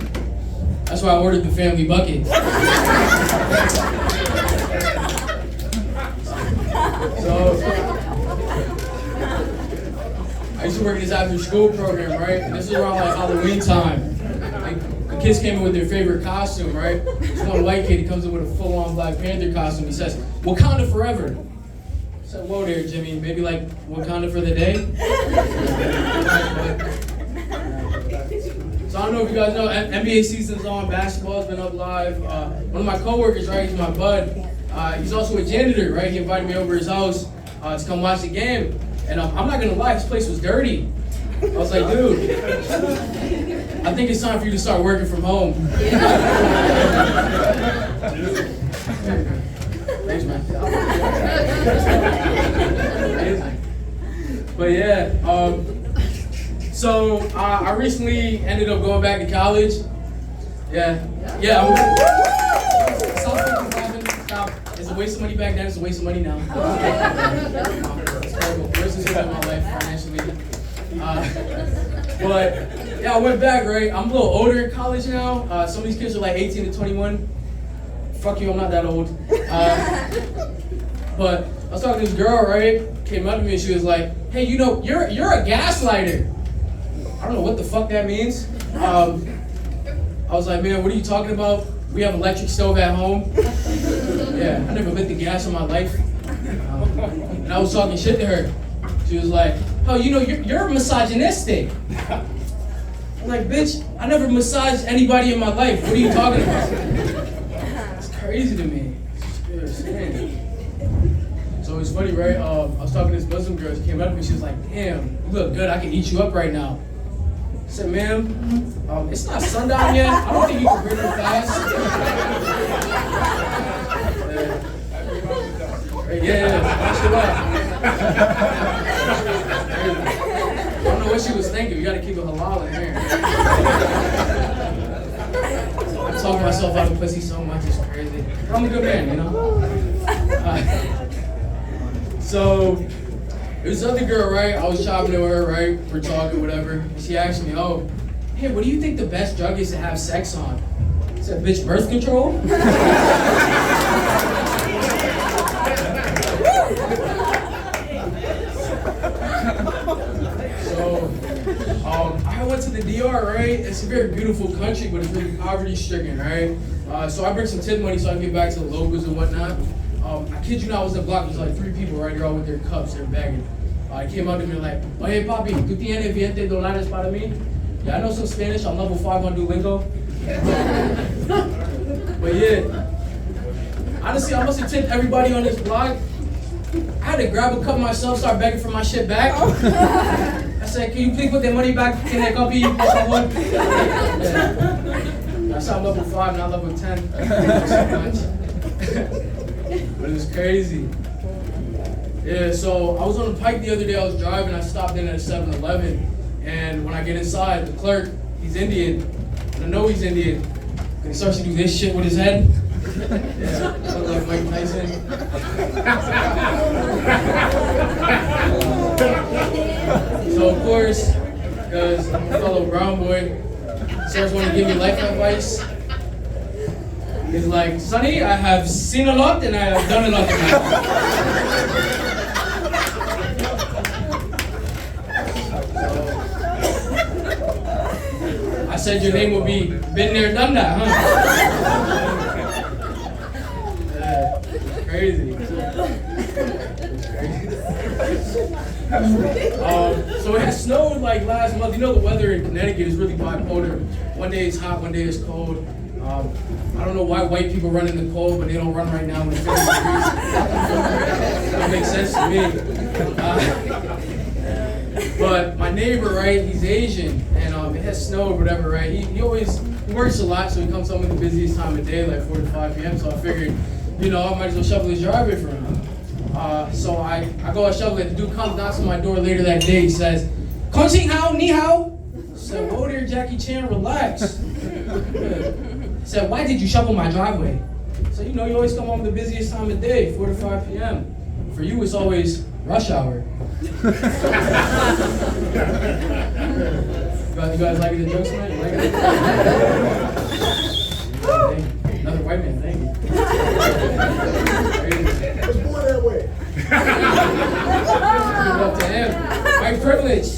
That's why I ordered the family bucket. So, I used to work in this after school program, right? And this is around like Halloween time. Like, the kids came in with their favorite costume, right? This one white kid, he comes in with a full-on Black Panther costume. He says, Wakanda forever. I said, whoa there, Jimmy. Maybe like Wakanda for the day? So I don't know if you guys know, NBA season's on, basketball's been up live. One of my coworkers, right, he's my bud. He's also a janitor, right? He invited me over to his house to come watch the game. And I'm not gonna lie, this place was dirty. I was like, dude, I think it's time for you to start working from home. Thanks, man. But yeah, so I recently ended up going back to college. Yeah. Stop. It's a waste of money back then. It's a waste of money now. It's terrible. Worst decision of my life financially. But yeah, I went back. Right. I'm a little older in college now. Some of these kids are like 18 to 21. Fuck you. I'm not that old. But I was talking to this girl. Right. Came up to me and she was like, "Hey, you know, you're a gaslighter." I don't know what the fuck that means. I was like, man, what are you talking about? We have electric stove at home. Yeah, I never lit the gas in my life. And I was talking shit to her. She was like, oh, you know, you're misogynistic. I'm like, bitch, I never massaged anybody in my life. What are you talking about? It's crazy to me. So it's funny, right? I was talking to this Muslim girl. She came up to me. She was like, damn, you look good. I can eat you up right now. I said, ma'am, it's not sundown yet. I don't think you can bring her fast. Yeah, watch it up. I don't know what she was thinking. We gotta keep it halal in here. I'm talking myself out of pussy so much, it's crazy. I'm a good man, you know? So, it was this other girl, right? I was shopping with her, right? We're talking, whatever. And she asked me, oh, hey, what do you think the best drug is to have sex on? I said, bitch, birth control? So, I went to the DR, right? It's a very beautiful country, but it's really poverty-stricken, right? So I bring some tip money so I can get back to the locals and whatnot. I kid you not, I was in the block, there's like 3 people right here all with their cups, they're begging. I came up to me like, oye papi, ¿tú tienes $20 para mí? Yeah, I know some Spanish, I'm level 5 on Duolingo. But yeah, honestly, I must have tipped everybody on this block. I had to grab a cup myself, start begging for my shit back. I said, can you please put that money back in that copy, por favor? Yeah. I saw level 5, not level 10. But it was crazy. Yeah, so I was on the pike the other day, I was driving, I stopped in at a 7-Eleven, and when I get inside, the clerk, he's Indian, and I know he's Indian, and he starts to do this shit with his head. Yeah, look like Mike Tyson. So of course, because I'm a fellow brown boy, he starts wanting to give me life advice. He's like, Sonny, I have seen a lot and I have done a lot in life. I said your name will be been there, done that, huh? Crazy. So it had snowed like last month. You know the weather in Connecticut is really bipolar. One day it's hot, one day it's cold. I don't know why white people run in the cold, but they don't run right now when it's 50 degrees. That makes sense to me. But my neighbor, right, he's Asian, and it has snow or whatever, right? He works a lot, so he comes home at the busiest time of day, like 4 to 5 p.m., so I figured, I might as well shovel his driveway for him. So I go and shovel it. The dude comes, knocks on my door later that day, he says, "Kong Xing Hao, Ni Hao." I said, "Whoa there, Jackie Chan, relax." He said, "Why did you shovel my driveway?" So, you always come home at the busiest time of day, 4 to 5 p.m. For you, it's always rush hour. You guys liking the jokes, man? You liking it? Another white man, thank you. It's more that way. Up to him. White privilege.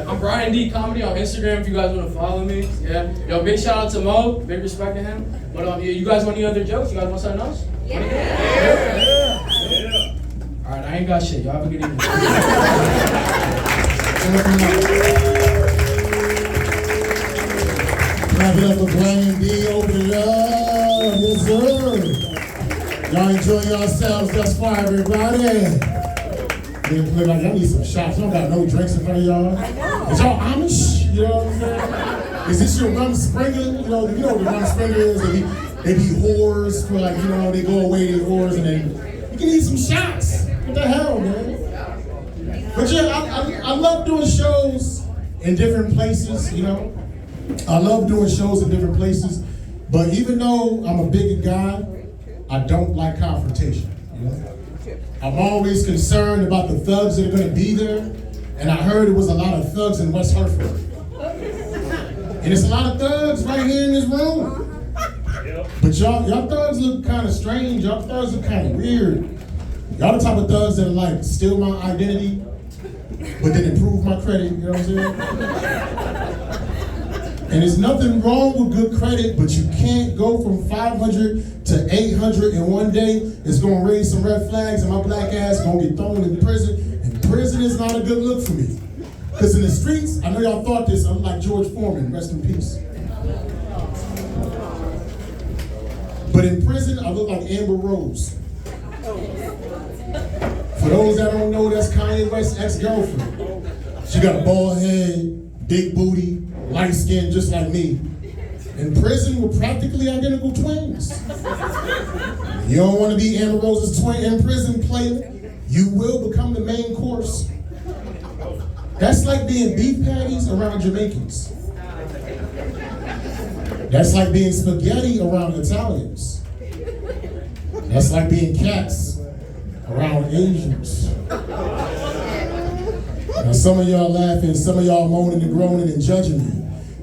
I'm Brian D. Comedy on Instagram if you guys want to follow me. Yeah. Big shout out to Mo. Big respect to him. But you guys want any other jokes? You guys want something else? Yeah. Alright, I ain't got shit. Y'all have a good evening. Clap it up for Brian D. Open it up. Yes, sir. Y'all enjoy yourselves thus far, everybody. Look like I need some shots. I don't got no drinks in front of y'all. Is y'all Amish? You know what I'm saying? Is this your rum springer? You know what the rum springer is? They be whores for they go away, they whores, and then you can need some shots. What the hell, man? But yeah, I love doing shows in different places, I love doing shows in different places, but even though I'm a bigger guy, I don't like confrontation, I'm always concerned about the thugs that are going to be there, and I heard there was a lot of thugs in West Hartford. And there's a lot of thugs right here in this room. But y'all thugs look kind of strange, y'all thugs look kind of weird. Y'all the type of thugs that are steal my identity, but then improve my credit, you know what I'm saying? And there's nothing wrong with good credit, but you can't go from 500 to 800 in one day. It's gonna raise some red flags, and my black ass gonna get thrown in prison. And prison is not a good look for me. Because in the streets, I know y'all thought this, I'm like George Foreman, rest in peace. But in prison, I look like Amber Rose. For those that don't know, that's Kanye West's ex-girlfriend. She got a bald head, big booty, light skin, just like me. In prison, we're practically identical twins. You don't want to be Amber Rose's twin in prison, player. You will become the main course. That's like being beef patties around Jamaicans. That's like being spaghetti around Italians. That's like being cats around Asians. Now some of y'all laughing, some of y'all moaning and groaning and judging me.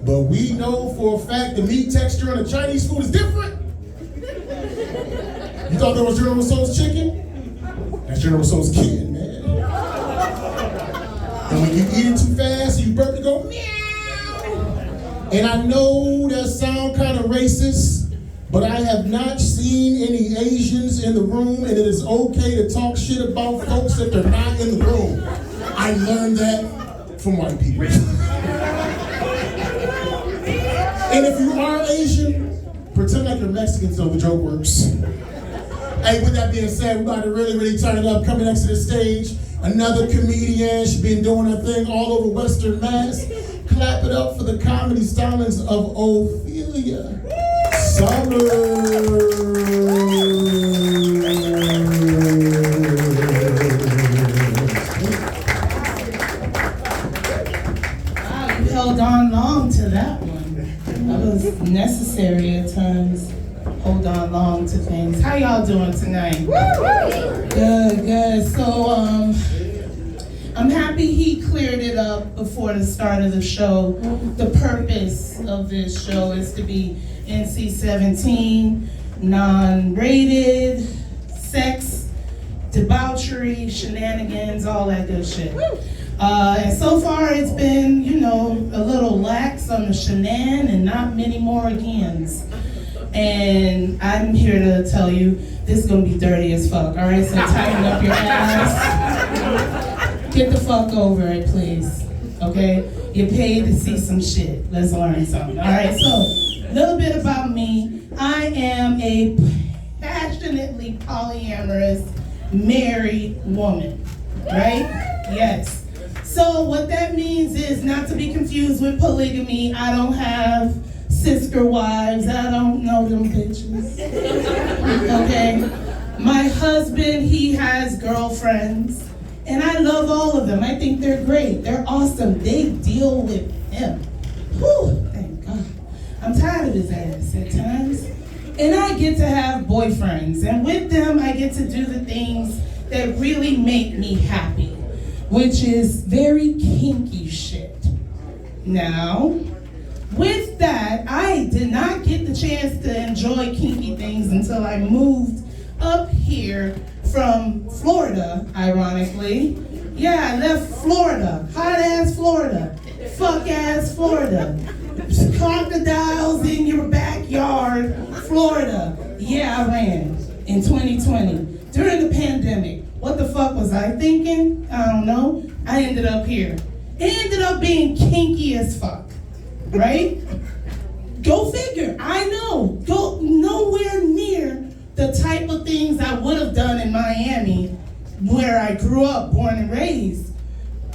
But we know for a fact the meat texture on the Chinese food is different. You thought that was General Tso's chicken? That's General Tso's kid, man. And when you eat it too fast, you burp to go meow. And I know that sound kind of racist, but I have not seen any Asians in the room, and it is okay to talk shit about folks if they're not in the room. I learned that from white people. And if you are Asian, pretend like you're Mexican so the joke works. Hey, with that being said, we're about to really turn it up. Coming next to the stage, another comedian. She's been doing her thing all over Western Mass. Clap it up for the comedy stylings of Ophelia Summers. Wow, you held on long to that one. That was necessary at times. Hold on long to things. How y'all doing tonight? Good. So, I'm happy he cleared it up before the start of the show. The purpose of this show is to be NC17, non-rated, sex, debauchery, shenanigans, all that good shit. And so far it's been, a little lax on the shenan and not many more agains. And I'm here to tell you, this is gonna be dirty as fuck, all right? So tighten up your ass. Get the fuck over it, please, okay? You paid to see some shit. Let's learn something. All right, so a little bit about me. I am a passionately polyamorous married woman, right? Yes. So what that means is not to be confused with polygamy. I don't have sister wives. I don't know them bitches. Okay? My husband, he has girlfriends. And I love all of them. I think they're great. They're awesome. They deal with him. Whew, thank God. I'm tired of his ass at times. And I get to have boyfriends. And with them, I get to do the things that really make me happy, which is very kinky shit. Now, with that, I did not get the chance to enjoy kinky things until I moved up here from Florida, ironically. Yeah, I left Florida. Hot ass Florida. Fuck ass Florida. Crocodiles in your backyard, Florida. Yeah, I ran in 2020. During the pandemic, what the fuck was I thinking? I don't know. I ended up here. It ended up being kinky as fuck, right? Go figure. I know. Go nowhere near the type of things I would have done in Miami, where I grew up, born and raised.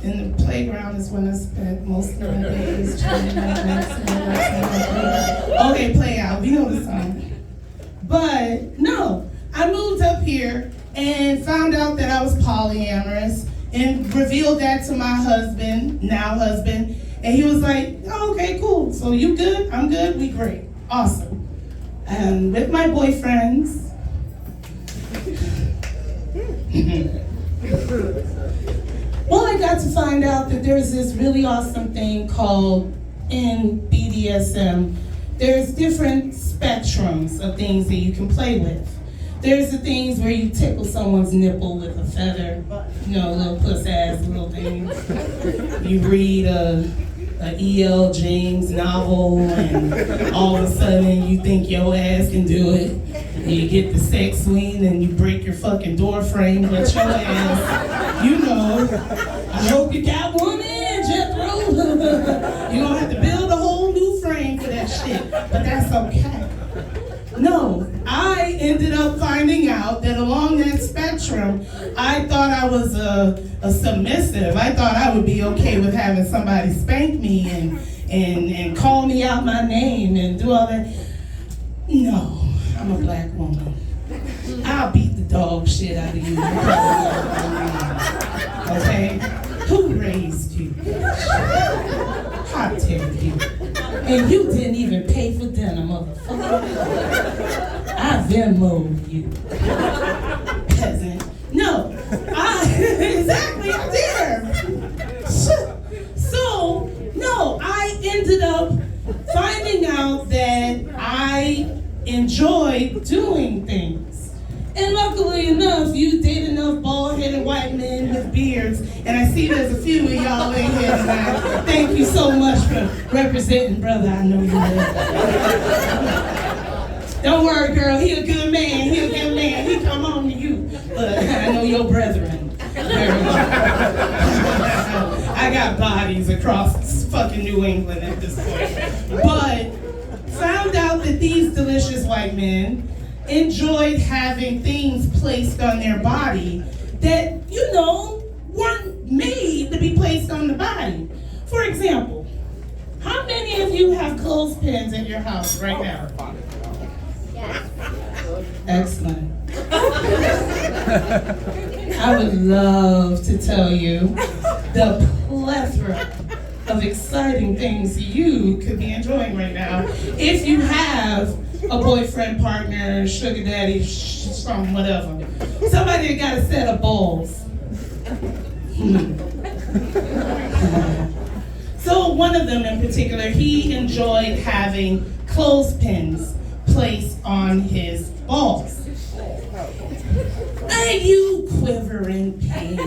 And the playground is when I spent most of my days. Okay, play out. You know the song. But no, I moved up here and found out that I was polyamorous and revealed that to my husband, now husband. And he was like, oh, okay, cool. So you good? I'm good. We great. Awesome. And with my boyfriends, well, I got to find out that there's this really awesome thing called in BDSM. There's different spectrums of things that you can play with. There's the things where you tickle someone's nipple with a feather, you know, little puss ass little things. You read a E.L. James novel and all of a sudden you think your ass can do it. And you get the sex swing and you break your fucking door frame, but your ass, you know, I hope you got one in, Jethro. You're gonna have to build a whole new frame for that shit, but that's okay. No, I ended up finding out that along that spectrum, I thought I was a submissive. I thought I would be okay with having somebody spank me and call me out my name and do all that. No, I'm a black woman. I'll beat the dog shit out of you. Okay? Who raised you? How dare you? And you didn't even pay for dinner, motherfucker. I Venmo'd you. Peasant. No, exactly, I did. So, no, I ended up finding out that I enjoy doing things. And luckily enough, you date enough bald-headed white men with beards, and I see there's a few of y'all in here tonight. Thank you so much for representing, brother. I know you love. Don't worry, girl. He a good man. He a good man. He come on to you. But I know your brethren. Very well. I got bodies across fucking New England at this point. But found out that these delicious white men enjoyed having things placed on their body that, you know, weren't made to be placed on the body. For example, how many of you have clothespins in your house right now? Yes. Excellent. I would love to tell you the plethora of exciting things you could be enjoying right now if you have a boyfriend, partner, sugar daddy, some whatever. Somebody that got a set of balls. So one of them in particular, he enjoyed having clothespins placed on his balls. And you quiver in pain.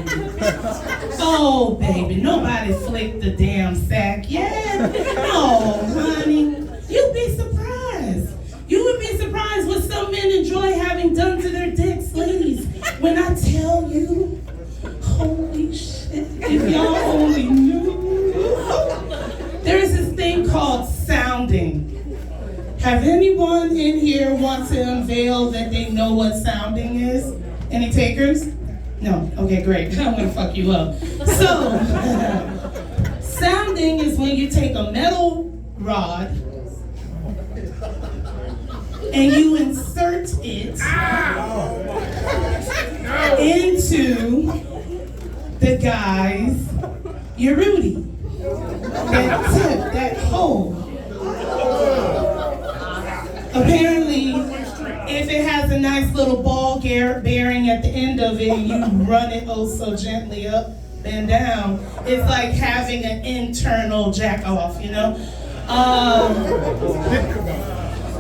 Oh, baby, nobody flicked the damn sack yet. Oh, honey, you'd be surprised. You would be surprised what some men enjoy having done to their dicks, ladies. When I tell you, holy shit, if y'all only knew. anyone in here want to unveil that they know what sounding is? Any takers? No? Okay, great. I'm gonna fuck you up. So, sounding is when you take a metal rod and you insert it into the guy's urethra. That tip, that hole. Apparently, if it has a nice little ball bearing at the end of it, you run it oh so gently up and down. It's like having an internal jack off, you know?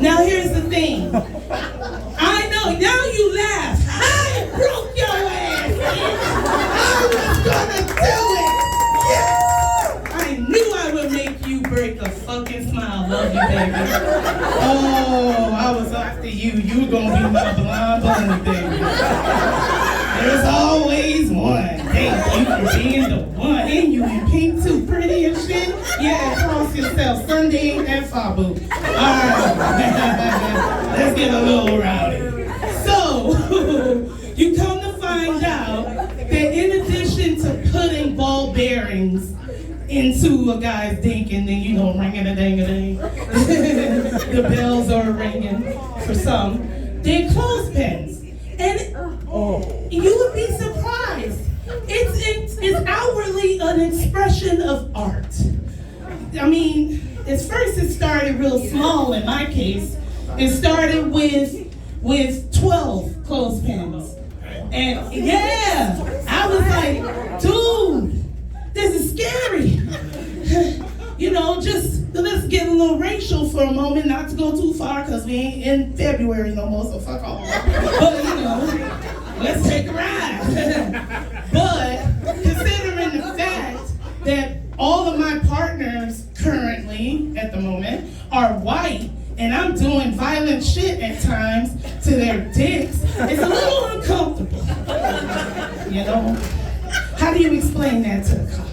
Now here's the thing. I know, now you laugh. I broke your ass. I was gonna do it. Yeah! I knew I would make you break a fucking smile. Love you, baby. Oh, I was after you. You were gonna be my blind bunny, baby. There's always one. Thank you for being the one. And you in pink too, pretty and shit. Yeah, cross yourself. Sunday ain't that far, boo. Alright. Let's get a little rowdy. So, you come to find out that in addition to putting ball bearings into a guy's dink and then, you know, ring-a-ding-a-ding, the bells are ringing for some, they're clothespins. And you would be surprised. It's outwardly an expression of art. I mean, at first it started real small in my case. It started with 12 clothespins. And yeah, I was like, dude, this is scary. You know, just let's get a little racial for a moment, not to go too far, because we ain't in February no more, so fuck off. But, you know, let's take a ride. But considering the fact that all of my partners currently, at the moment, are white, and I'm doing violent shit at times to their dicks, it's a little uncomfortable. You know? How do you explain that to the cops?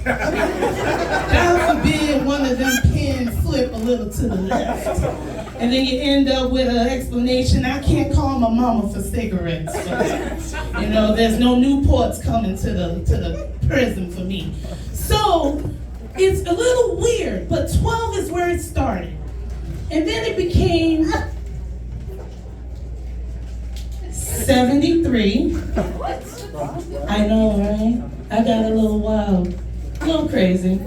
God forbid one of them pins flip a little to the left. And then you end up with an explanation, I can't call my mama for cigarettes. So, you know, there's no Newports coming to the prison for me. So, it's a little weird, but 12 is where it started. And then it became 73. I know, right? I got a little wild. A little crazy.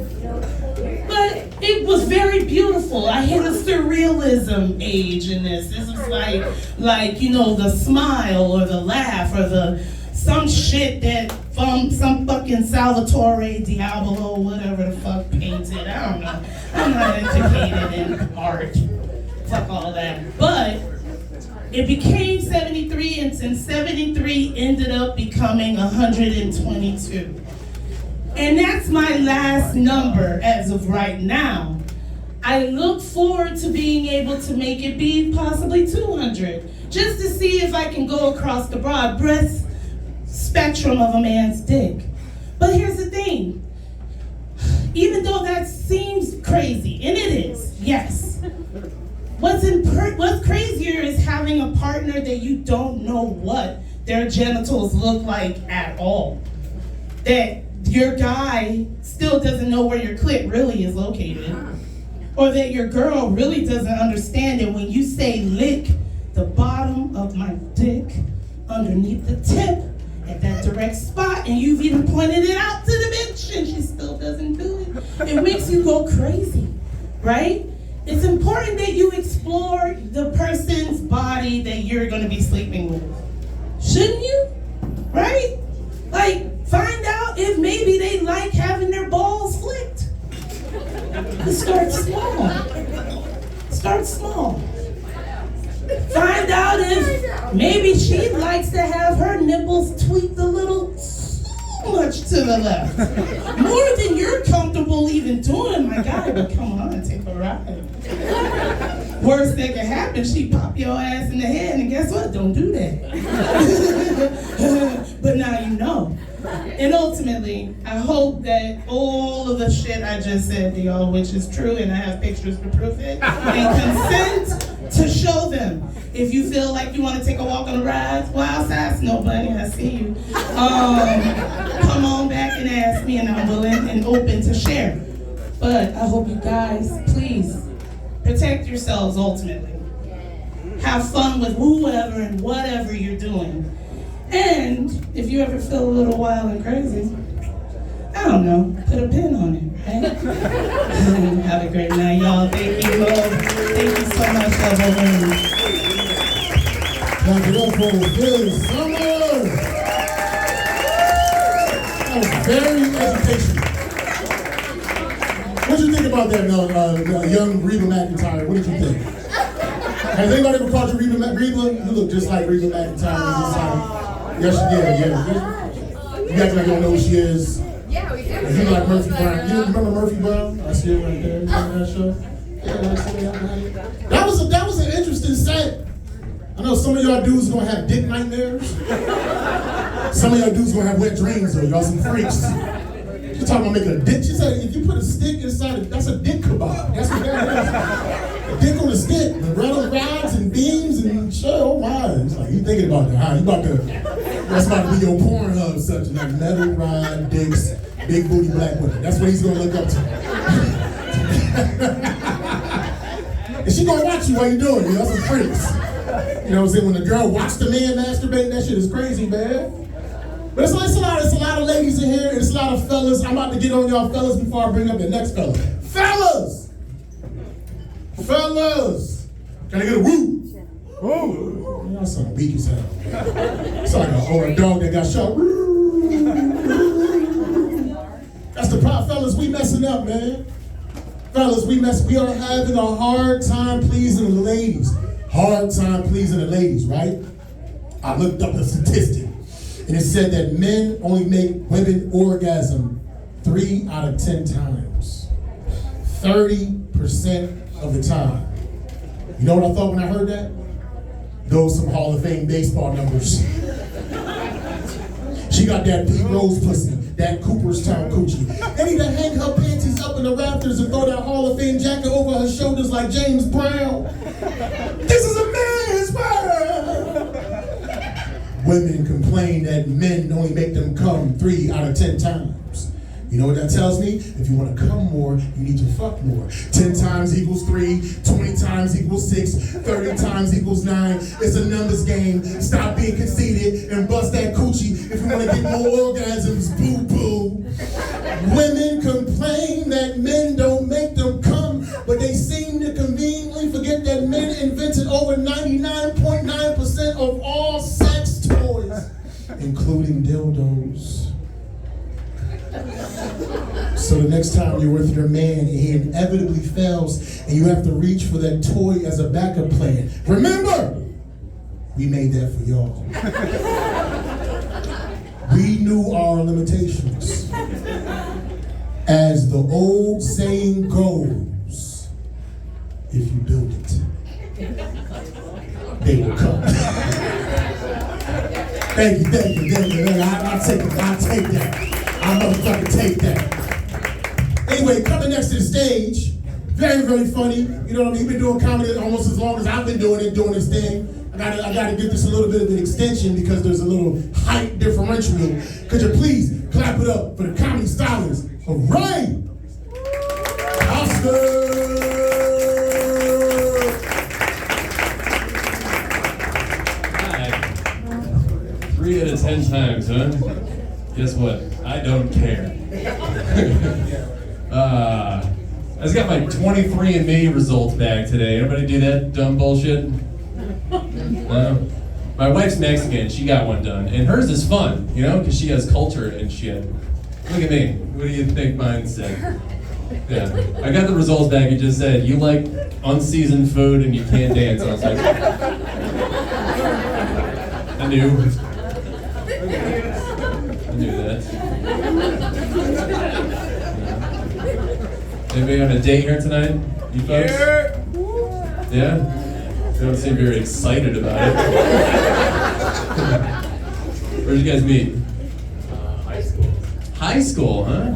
But it was very beautiful. I hit a surrealism age in this. This was like, you know, the smile or the laugh or the some shit that some fucking Salvatore Diablo, whatever the fuck, painted. I don't know. I'm not educated in art. Fuck all that. But it became 73, and since 73 ended up becoming 122. And that's my last number as of right now. I look forward to being able to make it be possibly 200, just to see if I can go across the broad breast spectrum of a man's dick. But here's the thing. Even though that seems crazy, and it is, yes. What's crazier is having a partner that you don't know what their genitals look like at all. That your guy still doesn't know where your clit really is located. Or that your girl really doesn't understand it when you say lick the bottom of my dick underneath the tip at that direct spot, and you've even pointed it out to the bitch and she still doesn't do it. It makes you go crazy, right? It's important that you explore the person's body that you're gonna be sleeping with. Shouldn't you? Right? Like, find out if maybe they like having their balls flicked. Start small. Start small. Find out if maybe she likes to have her nipples tweaked a little too much to the left. More than you're comfortable even doing, my guy, but come on, take a ride. Worst that can happen, she pop your ass in the head, and guess what? Don't do that. But now you know. And ultimately, I hope that all of the shit I just said to y'all, which is true, and I have pictures to prove it, and consent to show them. If you feel like you want to take a walk on the rides, well, outside Snow Bunny, I see you. Come on back and ask me, and I'm willing and open to share. But I hope you guys, please, protect yourselves ultimately. Have fun with whoever and whatever you're doing. And if you ever feel a little wild and crazy, I don't know, put a pin on it, right? Have a great night, y'all. Thank you, Lord. Thank you so much for having me. Clap it up for Billy Summer. That was very educational. What did you think about that, young Reba McEntire? What did you think? Has anybody ever called you Reba? You look just like Reba McEntire. Yes, she did. Yeah. You act like you don't know who she is. Yeah, we do. And you like Murphy Brown. You remember Murphy Brown? I see it right there. Remember that show? Yeah, that was an interesting set. I know some of y'all dudes gonna have dick nightmares. Some of y'all dudes gonna have wet dreams, though. Y'all some freaks. She's talking about making a dick. She said if you put a stick inside it, that's a dick kebab. That's what that is. A dick on a stick, the rattle rods and beams and shit. Oh my! It's like you thinking about that? Huh? You about to? That's about to be your Pornhub section, like metal rod dicks, big booty black women. That's what he's gonna look up to. And she gonna watch you while you doing it. That's some freaks. You know what I'm saying? When the girl watched the man masturbate, that shit is crazy, man. But it's a lot of ladies in here, and it's a lot of fellas. I'm about to get on y'all fellas before I bring up the next fella. Fellas! Fellas! Can I get a woo? Woo! Y'all sound weak as hell. It's like a dog that got shot. That's the problem, fellas. We messing up, man. Fellas, we are having a hard time pleasing the ladies. Hard time pleasing the ladies, right? I looked up a statistic, and it said that men only make women orgasm 3 out of 10 times. 30% of the time. You know what I thought when I heard that? Those some Hall of Fame baseball numbers. She got that Pete Rose pussy, that Cooperstown coochie. They need to hang her panties up in the rafters and throw that Hall of Fame jacket over her shoulders like James Brown. This is a man's world. Women complain that men only make them come 3 out of 10 times. You know what that tells me? If you want to come more, you need to fuck more. 10 times equals 3, 20 times equals 6, 30 times equals 9. It's a numbers game. Stop being conceited and bust that coochie if you want to get more orgasms, boo-boo. Women complain that men don't make them come, but they seem to conveniently forget that men invented over 99.9% of all sex toys, including dildos. So the next time you're with your man and he inevitably fails and you have to reach for that toy as a backup plan, remember, we made that for y'all. We knew our limitations. As the old saying goes, if you build it, they will come. Thank you. I'll take that. I'll motherfucking take that. Anyway, coming next to the stage, very, very funny. You know what I mean? He's been doing comedy almost as long as I've been doing this thing. I gotta give this a little bit of an extension because there's a little height differential. Could you please clap it up for the comedy stylist of Ray Oscar? 3 out of 10 times, huh? Guess what? I don't care. I just got my 23andMe results back today. Everybody do that dumb bullshit? No? My wife's Mexican. She got one done. And hers is fun, you know, because she has culture and shit. Look at me. What do you think mine said? Yeah. I got the results back. It just said, you like unseasoned food and you can't dance. I was like, I knew that. Anybody on a date here tonight? You folks? Yeah? They don't seem very excited about it. Where'd you guys meet? High school. High school, huh?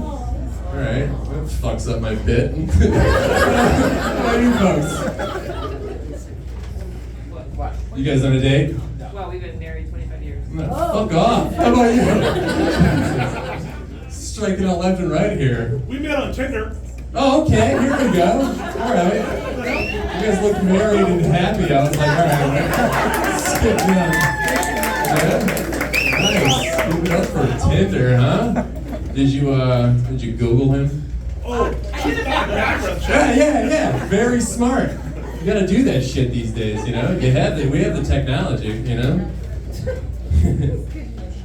Alright. That fucks up my bit. How about you folks? You guys on a date? Well, we've been married 25 years. No, fuck off. How about you? Striking out left and right here. We met on Tinder. Oh, okay. Here we go. All right. You guys look married and happy. I was like, all right. Skip down. Yeah. Nice. Keep it up for Tinder, huh? Did you Google him? Oh, I did a background check. Yeah. Very smart. You gotta do that shit these days, you know? We have the technology, you know?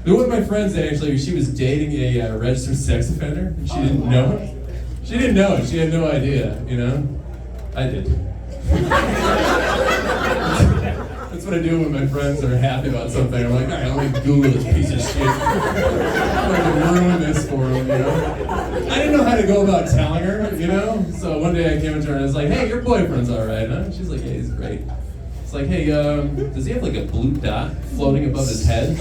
One of my friends actually, she was dating a registered sex offender, and she didn't know it. She didn't know it. She had no idea, you know? I did. That's what I do when my friends are happy about something. I'm like, all right, let me Google this piece of shit. I'm gonna ruin this for them, you know? I didn't know how to go about telling her, you know? So one day I came into her and I was like, hey, your boyfriend's all right, huh? She's like, yeah, he's great. It's like, hey, does he have like a blue dot floating above his head?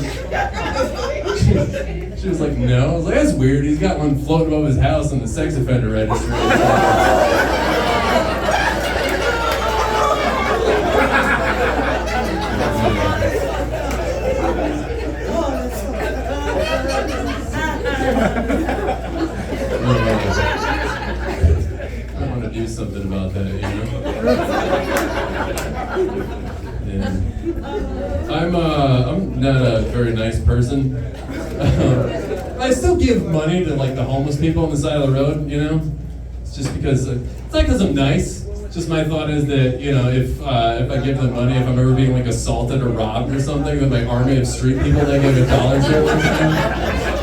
She was like, no. I was like, that's weird. He's got one floating above his house in the sex offender registry. I want to do something about that, you know? Yeah. I'm not a very nice person. I still give money to like the homeless people on the side of the road, you know? It's just because, it's not because I'm nice. Just my thought is that, you know, if I give them money, if I'm ever being like assaulted or robbed or something, then my army of street people that give $1 share one time,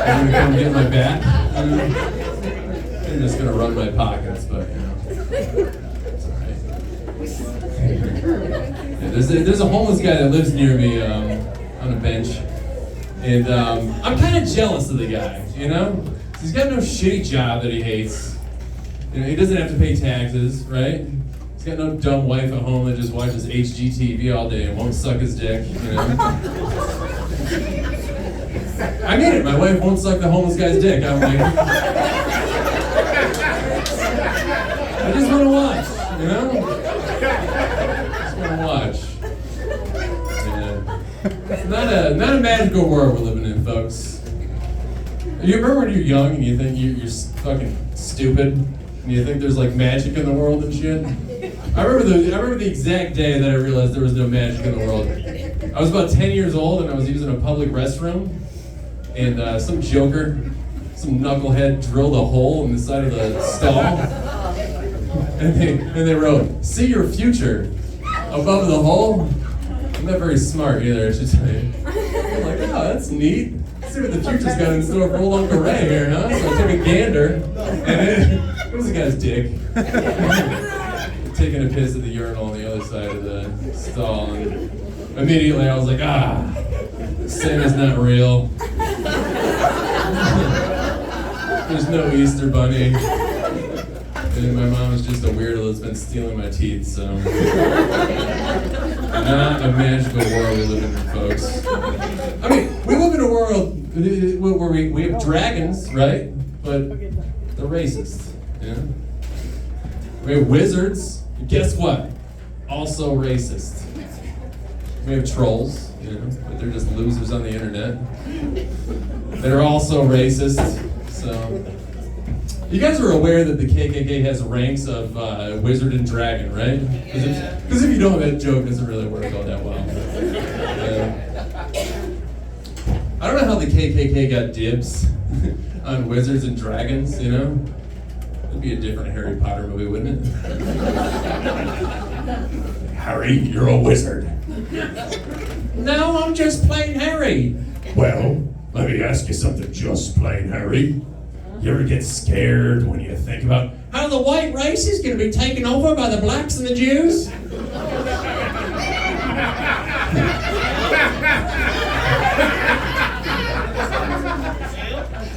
are gonna come get my back. They're just gonna run my pockets, but you know, it's alright. Yeah, there's a homeless guy that lives near me on a bench, and I'm kind of jealous of the guy, you know? He's got no shitty job that he hates. You know, he doesn't have to pay taxes, right? He's got no dumb wife at home that just watches HGTV all day and won't suck his dick, you know? I mean it, my wife won't suck the homeless guy's dick. I'm like, I just want to watch, you know? Just want to watch. Yeah. It's not a magical world we're living in, folks. You remember when you're young and you think you're fucking stupid? And you think there's like magic in the world and shit? I remember the exact day that I realized there was no magic in the world. I was about 10 years old and I was using a public restroom, and some joker, some knucklehead drilled a hole in the side of the stall, and they wrote, "See your future," above the hole. I'm not very smart either, I should tell you. I'm like, oh, that's neat. Let's see what the future's got in store for old Uncle Ray here, huh? So I took a gander, and it was a guy's dick. Taking a piss at the urinal on the other side of the stall, and immediately I was like, Santa's not real. There's no Easter bunny. And my mom is just a weirdo that's been stealing my teeth, so. Not a magical world we live in, folks. I mean, we live in a world where we have dragons, right? But they're racist, you know? We have wizards. Guess what? Also racist. We have trolls, you know, but they're just losers on the internet. They're also racist. So, you guys are aware that the KKK has ranks of wizard and dragon, right? Because if you don't, that joke doesn't really work all that well. I don't know how the KKK got dibs on wizards and dragons, you know? It'd be a different Harry Potter movie, wouldn't it? Harry, you're a wizard. No, I'm just plain Harry. Well, let me ask you something just plain Harry. You ever get scared when you think about how the white race is going to be taken over by the blacks and the Jews?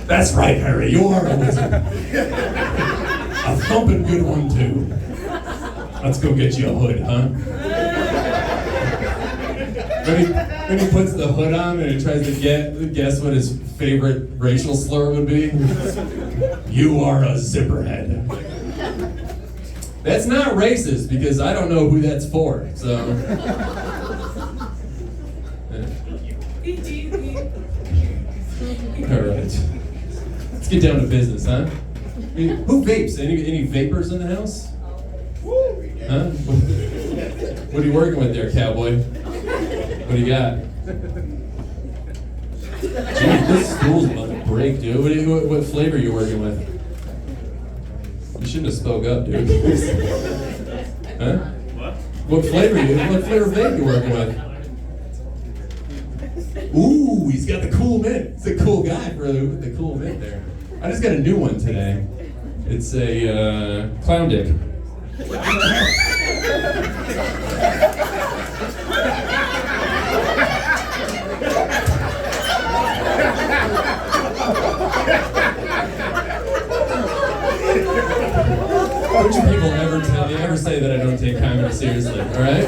That's right, Harry, you are a wizard. A thumping good one, too. Let's go get you a hood, huh? When he puts the hood on and he tries to guess what his favorite racial slur would be. You are a zipperhead. That's not racist because I don't know who that's for, so. All right. Let's get down to business, huh? Who vapes? Any vapors in the house? Huh? What are you working with there, cowboy? What do you got? Jeez, this stool's about to break, dude. What flavor are you working with? You shouldn't have spoke up, dude. Huh? What flavor vape you working with? Ooh, he's got the cool mint. He's a cool guy for the cool mint there. I just got a new one today. It's a clown dick. Don't you people ever say that I don't take comedy seriously, all right?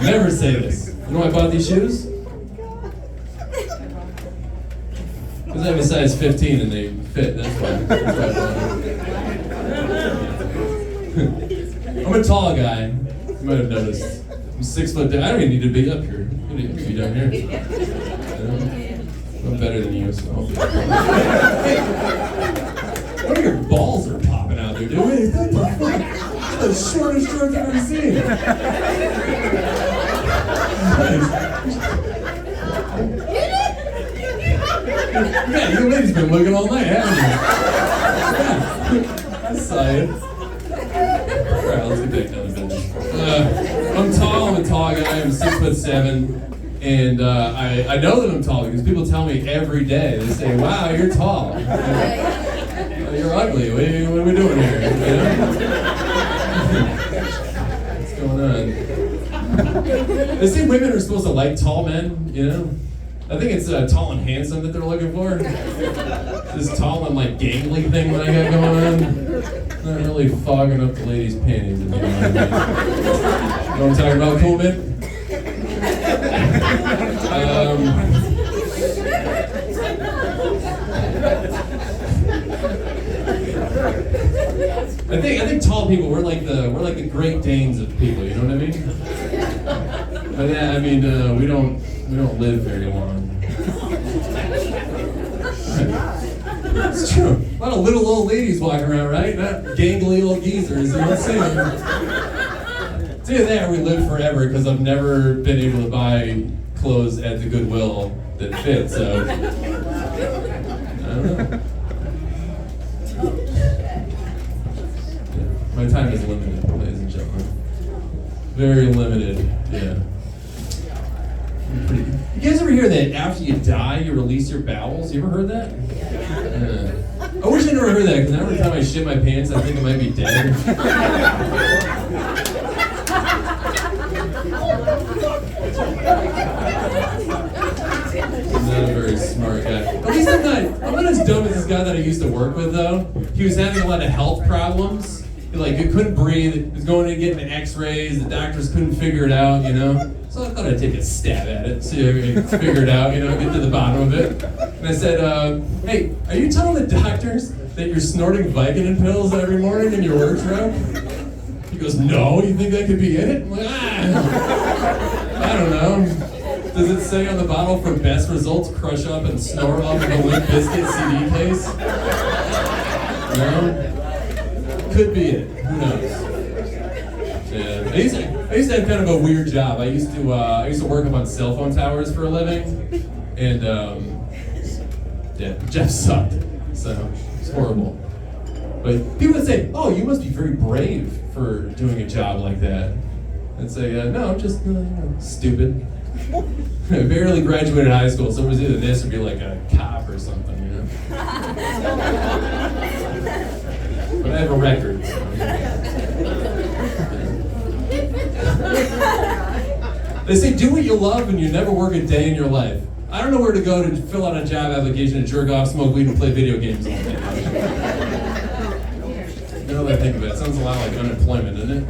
Never say this. You know why I bought these shoes? Because I have a size 15 and they fit, that's why I bought them. I'm a tall guy, you might have noticed. I'm 6 foot down. I don't even need to be up here. I don't need to be down here. I'm better than you, so I'll be What are your balls are popping out there, dude? Wait, that's the shortest shorts I've ever seen. Yeah, you ladies been looking all night, haven't you? Yeah, I saw it. Alright, let's get back down to business. I'm a tall guy, I'm 6'7", and I know that I'm tall because people tell me every day. They say, "Wow, you're tall." You're ugly. What are we doing here? You know? What's going on? They say women are supposed to like tall men, you know? I think it's tall and handsome that they're looking for. This tall and like gangly thing that I got going on. Not really fogging up the ladies' panties. If you know what I mean. You know what I'm talking about, cool man? I think tall people, we're like the Great Danes of people, you know what I mean? But yeah, I mean we don't live very long. It's true. A lot of little old ladies walking around, right? Not gangly old geezers, you know what I'm saying? To do that, we live forever because I've never been able to buy clothes at the Goodwill that fit, so I don't know. My time is limited, ladies and gentlemen. Very limited, yeah. You guys ever hear that after you die, you release your bowels? You ever heard that? Yeah. I wish I never heard that, because every time I shit my pants, I think I might be dead. I'm not a very smart guy. At least I'm not as dumb as this guy that I used to work with, though. He was having a lot of health problems. He couldn't breathe. He was going in getting X-rays. The doctors couldn't figure it out, you know. So I thought I'd take a stab at it, see if I could figure it out, you know, get to the bottom of it. And I said, "Hey, are you telling the doctors that you're snorting Vicodin pills every morning in your wardrobe?" He goes, "No, you think that could be in it?" I'm like, I don't know. Does it say on the bottle for best results, crush up and snore off of a Limp Bizkit CD case? No? Could be it. Who knows? Yeah. I used to have kind of a weird job. I used to work up on cell phone towers for a living, and yeah, Jeff sucked. So it's horrible. But people would say, "Oh, you must be very brave for doing a job like that." I'd say, "No, I'm just stupid." I barely graduated high school, so it was either this or be like a cop or something, you know. But I have a record. So. They say do what you love and you never work a day in your life. I don't know where to go to fill out a job application to jerk off, smoke weed, and play video games all day. Now that I think of it, it sounds a lot like unemployment, doesn't it?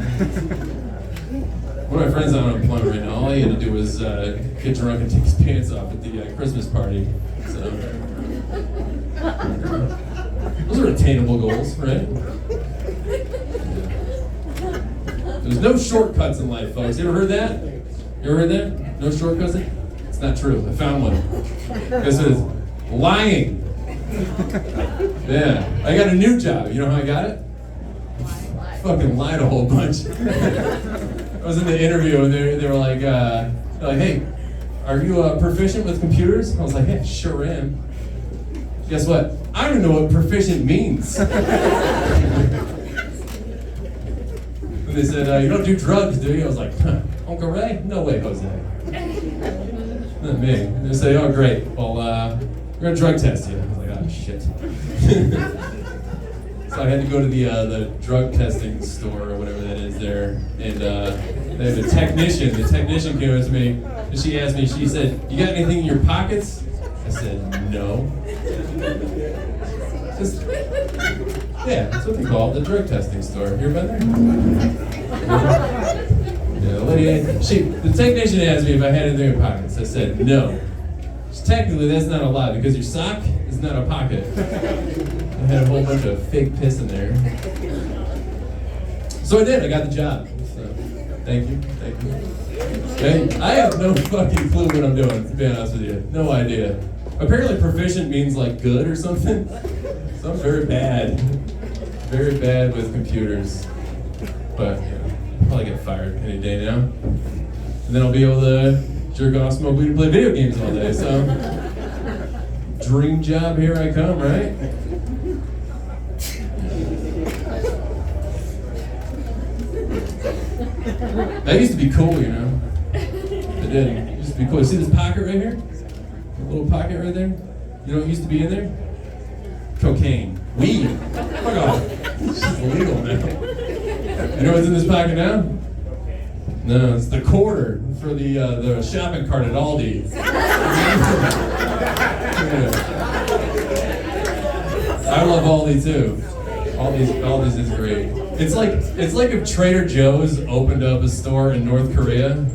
One of my friends on unemployment right now, all he had to do was get drunk and take his pants off at the Christmas party. So those are attainable goals, right? There's no shortcuts in life, folks. You ever heard that? You ever heard that? No shortcuts? It's not true. I found one. Guess what it is? Lying. Yeah, I got a new job. You know how I got it? Fucking lied a whole bunch. I was in the interview and they were like, hey, are you proficient with computers? I was like, yeah, sure am. Guess what? I don't even know what proficient means. And they said, you don't do drugs, do you? I was like, huh, Uncle Ray? No way, Jose. Not me. And they say, oh, great. Well, we're gonna drug test you. I was like, oh, shit. So I had to go to the drug testing store or whatever that is there, and they had a technician. The technician came up to me, and she asked me, she said, you got anything in your pockets? I said, no. Yeah, that's what they call it, the drug testing store. You ever been there? Yeah, the technician asked me if I had anything in my pockets. I said, no. Technically, that's not allowed because your sock is not a pocket. I had a whole bunch of fake piss in there. So I did, I got the job. So, thank you. Hey, I have no fucking clue what I'm doing, to be honest with you. No idea. Apparently proficient means like good or something. So I'm very bad with computers. But, you know, I'll probably get fired any day now. And then I'll be able to jerk off, smoke weed, and play video games all day, so. Dream job, here I come, right? That used to be cool, you know. It did. It used to be cool. See this pocket right here? A little pocket right there? You know what used to be in there? Cocaine. Weed. Fuck off. It's just illegal now. You know what's in this pocket now? No, it's the quarter for the shopping cart at Aldi. Yeah. I love Aldi too. Aldi's is great. It's like if Trader Joe's opened up a store in North Korea.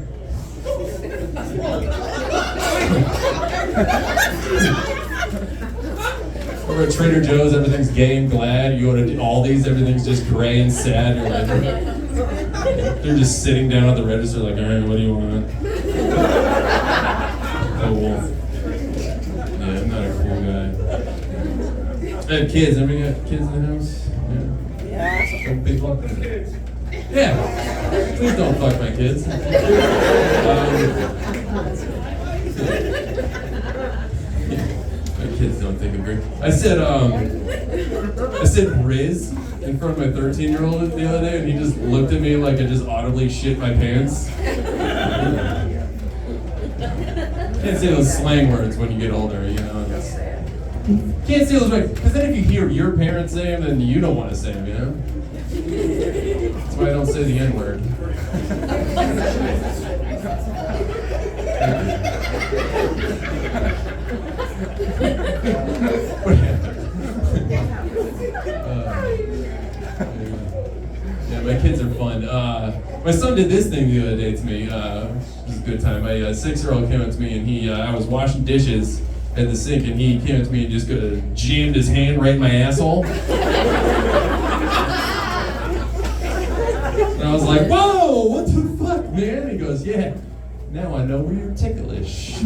Over at Trader Joe's, everything's gay and glad. You go to Aldi's, everything's just gray and sad. You're like, they're just sitting down at the register like, all right, what do you want? Oh, well. Yeah, I'm not a cool guy. I have kids. Everybody got kids in the house? Yeah. Don't big fuck them. Yeah. Please don't fuck my kids. My kids don't think I'm great. I said Riz in front of my 13-year-old the other day, and he just looked at me like I just audibly shit my pants. Can't say those slang words when you get older, you know. Can't say those words, because then if you hear your parents say them, then you don't want to say them, you know? That's why I don't say the N-word. Yeah, my kids are fun. My son did this thing the other day to me. It was a good time. My 6-year-old came up to me, and I was washing dishes at the sink, and he came up to me and just jammed his hand right in my asshole. And I was like, whoa, what the fuck, man? He goes, yeah, now I know where you're ticklish.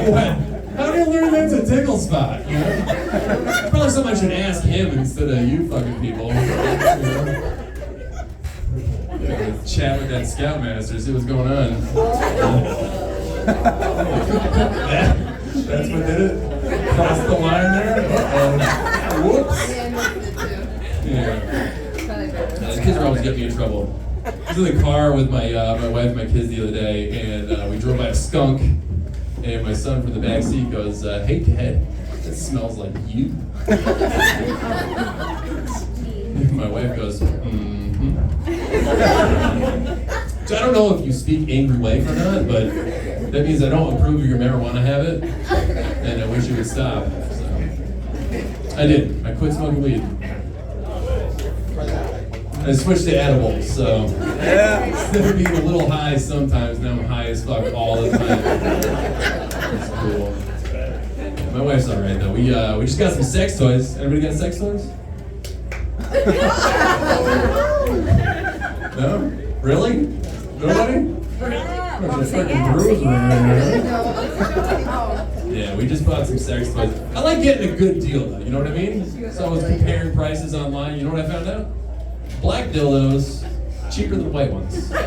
What? How do you learn that's a tickle spot? You know? Probably something I should ask him instead of you fucking people. You know? Yeah, chat with that Scoutmaster, see what's going on. That's what did it? Crossed the line there? Uh-oh. Whoops. Yeah. The kids are always getting me in trouble. I was in the car with my wife and my kids the other day, and we drove by a skunk. And my son from the back seat goes, hey, Dad, that smells like you. My wife goes, mm-hmm. So I don't know if you speak angry wife or not, but that means I don't approve of your marijuana habit, and I wish you would stop. So I did. I quit smoking weed. I switched to edibles, so instead of being a little high sometimes, now I'm high as fuck all the time. It's cool. Yeah, my wife's alright though. We just got some sex toys. Anybody got sex toys? No? Really? Nobody? Yeah, we just bought some sex toys. I like getting a good deal though, you know what I mean? So I was comparing prices online, you know what I found out? Black dildos, cheaper than white ones. They're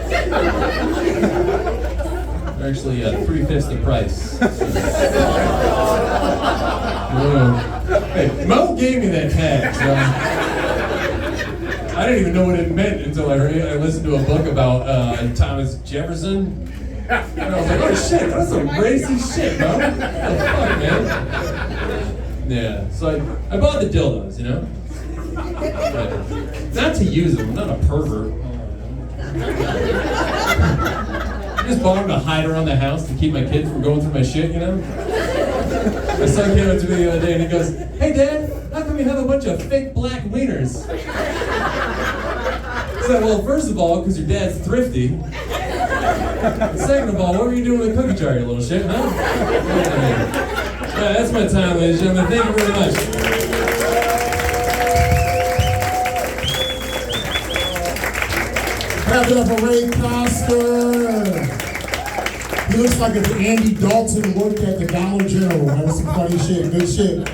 actually 3/5 the price. Hey, Mo gave me that tag, so I didn't even know what it meant until I listened to a book about Thomas Jefferson. And I was like, oh shit, that's some racy shit, bro. What the fuck, man? Yeah, so I bought the dildos, you know? Not to use them, I'm not a pervert. I just bought them to hide around the house to keep my kids from going through my shit, you know? My son came up to me the other day and he goes, hey Dad, how come you have a bunch of fake black wieners? I said, well, first of all, because your dad's thrifty. Second of all, what were you doing with a cookie jar, you little shit, huh? Yeah, that's my time, ladies and gentlemen. Thank you very much. Clap it up for Ray Costa. He looks like if Andy Dalton worked at the Dollar General. That was some funny shit, good shit.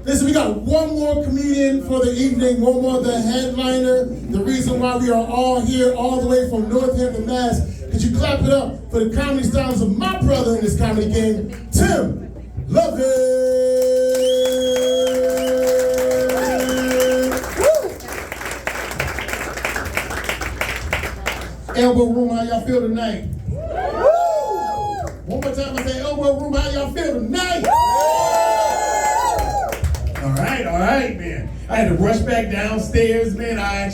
Listen, we got one more comedian for the evening, one more the headliner. The reason why we are all here, all the way from Northampton, Mass. Could you clap it up for the comedy styles of my brother in this comedy game, Tim Lovett. Elbow room, how y'all feel tonight? One more time, I say elbow room, how y'all feel tonight? All right, man. I had to rush back downstairs, man. I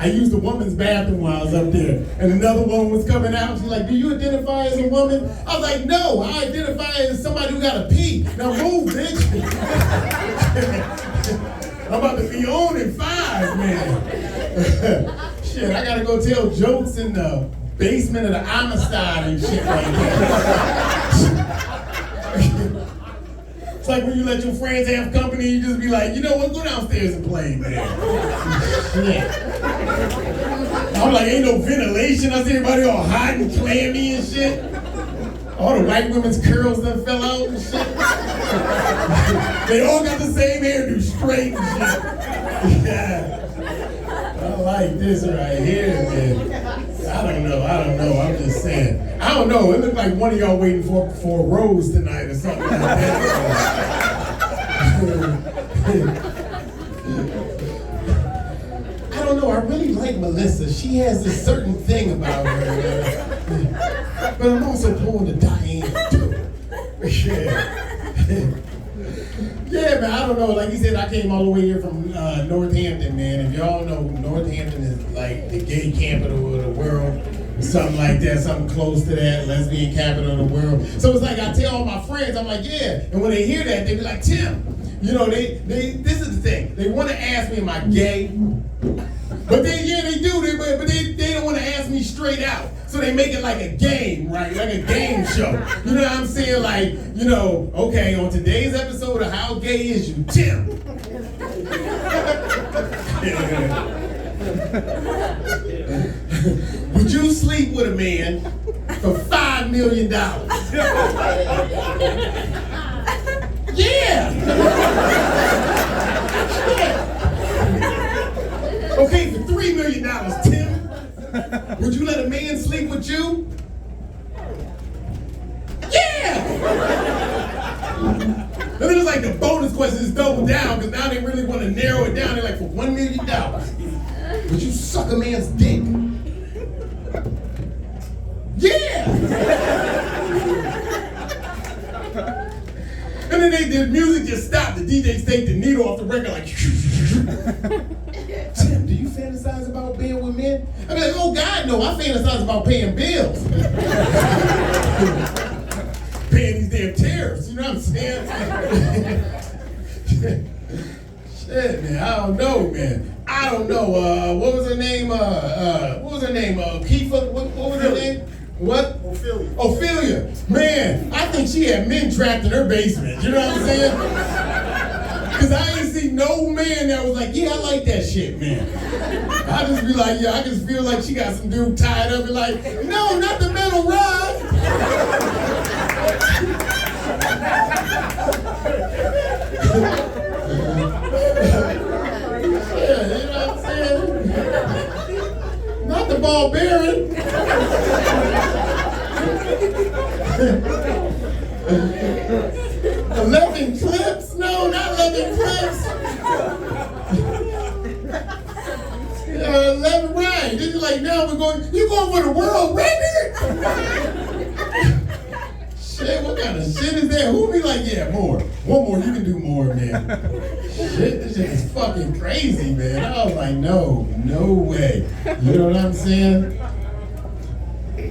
used the woman's bathroom while I was up there. And another woman was coming out. She's like, do you identify as a woman? I was like, no, I identify as somebody who got to pee. Now move, bitch. I'm about to be on in 5, man. Shit, I gotta go tell jokes in the basement of the Amistad and shit like that. It's like when you let your friends have company, you just be like, you know what, go downstairs and play, man. Yeah. I'm like, ain't no ventilation. I see everybody all hot and clammy and shit. All the white women's curls that fell out and shit. They all got the same hairdo, straight and shit. Yeah. I like this right here, man. I don't know, I'm just saying. I don't know, it looked like one of y'all waiting for a rose tonight or something like that. I don't know, I really like Melissa. She has this certain thing about her, man. But I'm also pulling to Diane, too. Yeah, man, I don't know. Like you said, I came all the way here from Northampton, man. If y'all know, Northampton is like the gay capital of the world, or something like that, something close to that, lesbian capital of the world. So it's like I tell all my friends, I'm like, yeah. And when they hear that, they be like, Tim, you know, this is the thing. They want to ask me, am I gay? But they do, but they don't want to ask me straight out. So they make it like a game, right? Like a game show. You know what I'm saying? Like, you know, okay, on today's episode of How Gay Is You, Tim? Would you sleep with a man for $5 million? Yeah! Okay, for $3 million, Tim, would you let a man sleep with you? Yeah! And then it's like the bonus question is doubled down because now they really want to narrow it down. They're like, for $1 million, would you suck a man's dick? Yeah! And then the music just stopped. The DJs take the needle off the record like, Tim, do you fantasize about being with men? I mean, like, oh God, no, I fantasize about paying bills. Paying these damn tariffs, you know what I'm saying? Shit, man, I don't know, man. I don't know, what was her name? Kiefer, what was her name? What? Ophelia. Man, I think she had men trapped in her basement. You know what I'm saying? Because I ain't see no man that was like, yeah, I like that shit, man. I just be like, yeah, I just feel like she got some dude tied up and like, no, not the metal rod. Yeah, you know what I'm saying? Not the ball bearing. 11 clips? No, not 11 clips. 11, right. This is like, now we're going, you going for the world record? Shit, what kind of shit is that? Who be like, yeah, more. One more, you can do more, man. Shit, this shit is fucking crazy, man. I was like, no way. You know what I'm saying?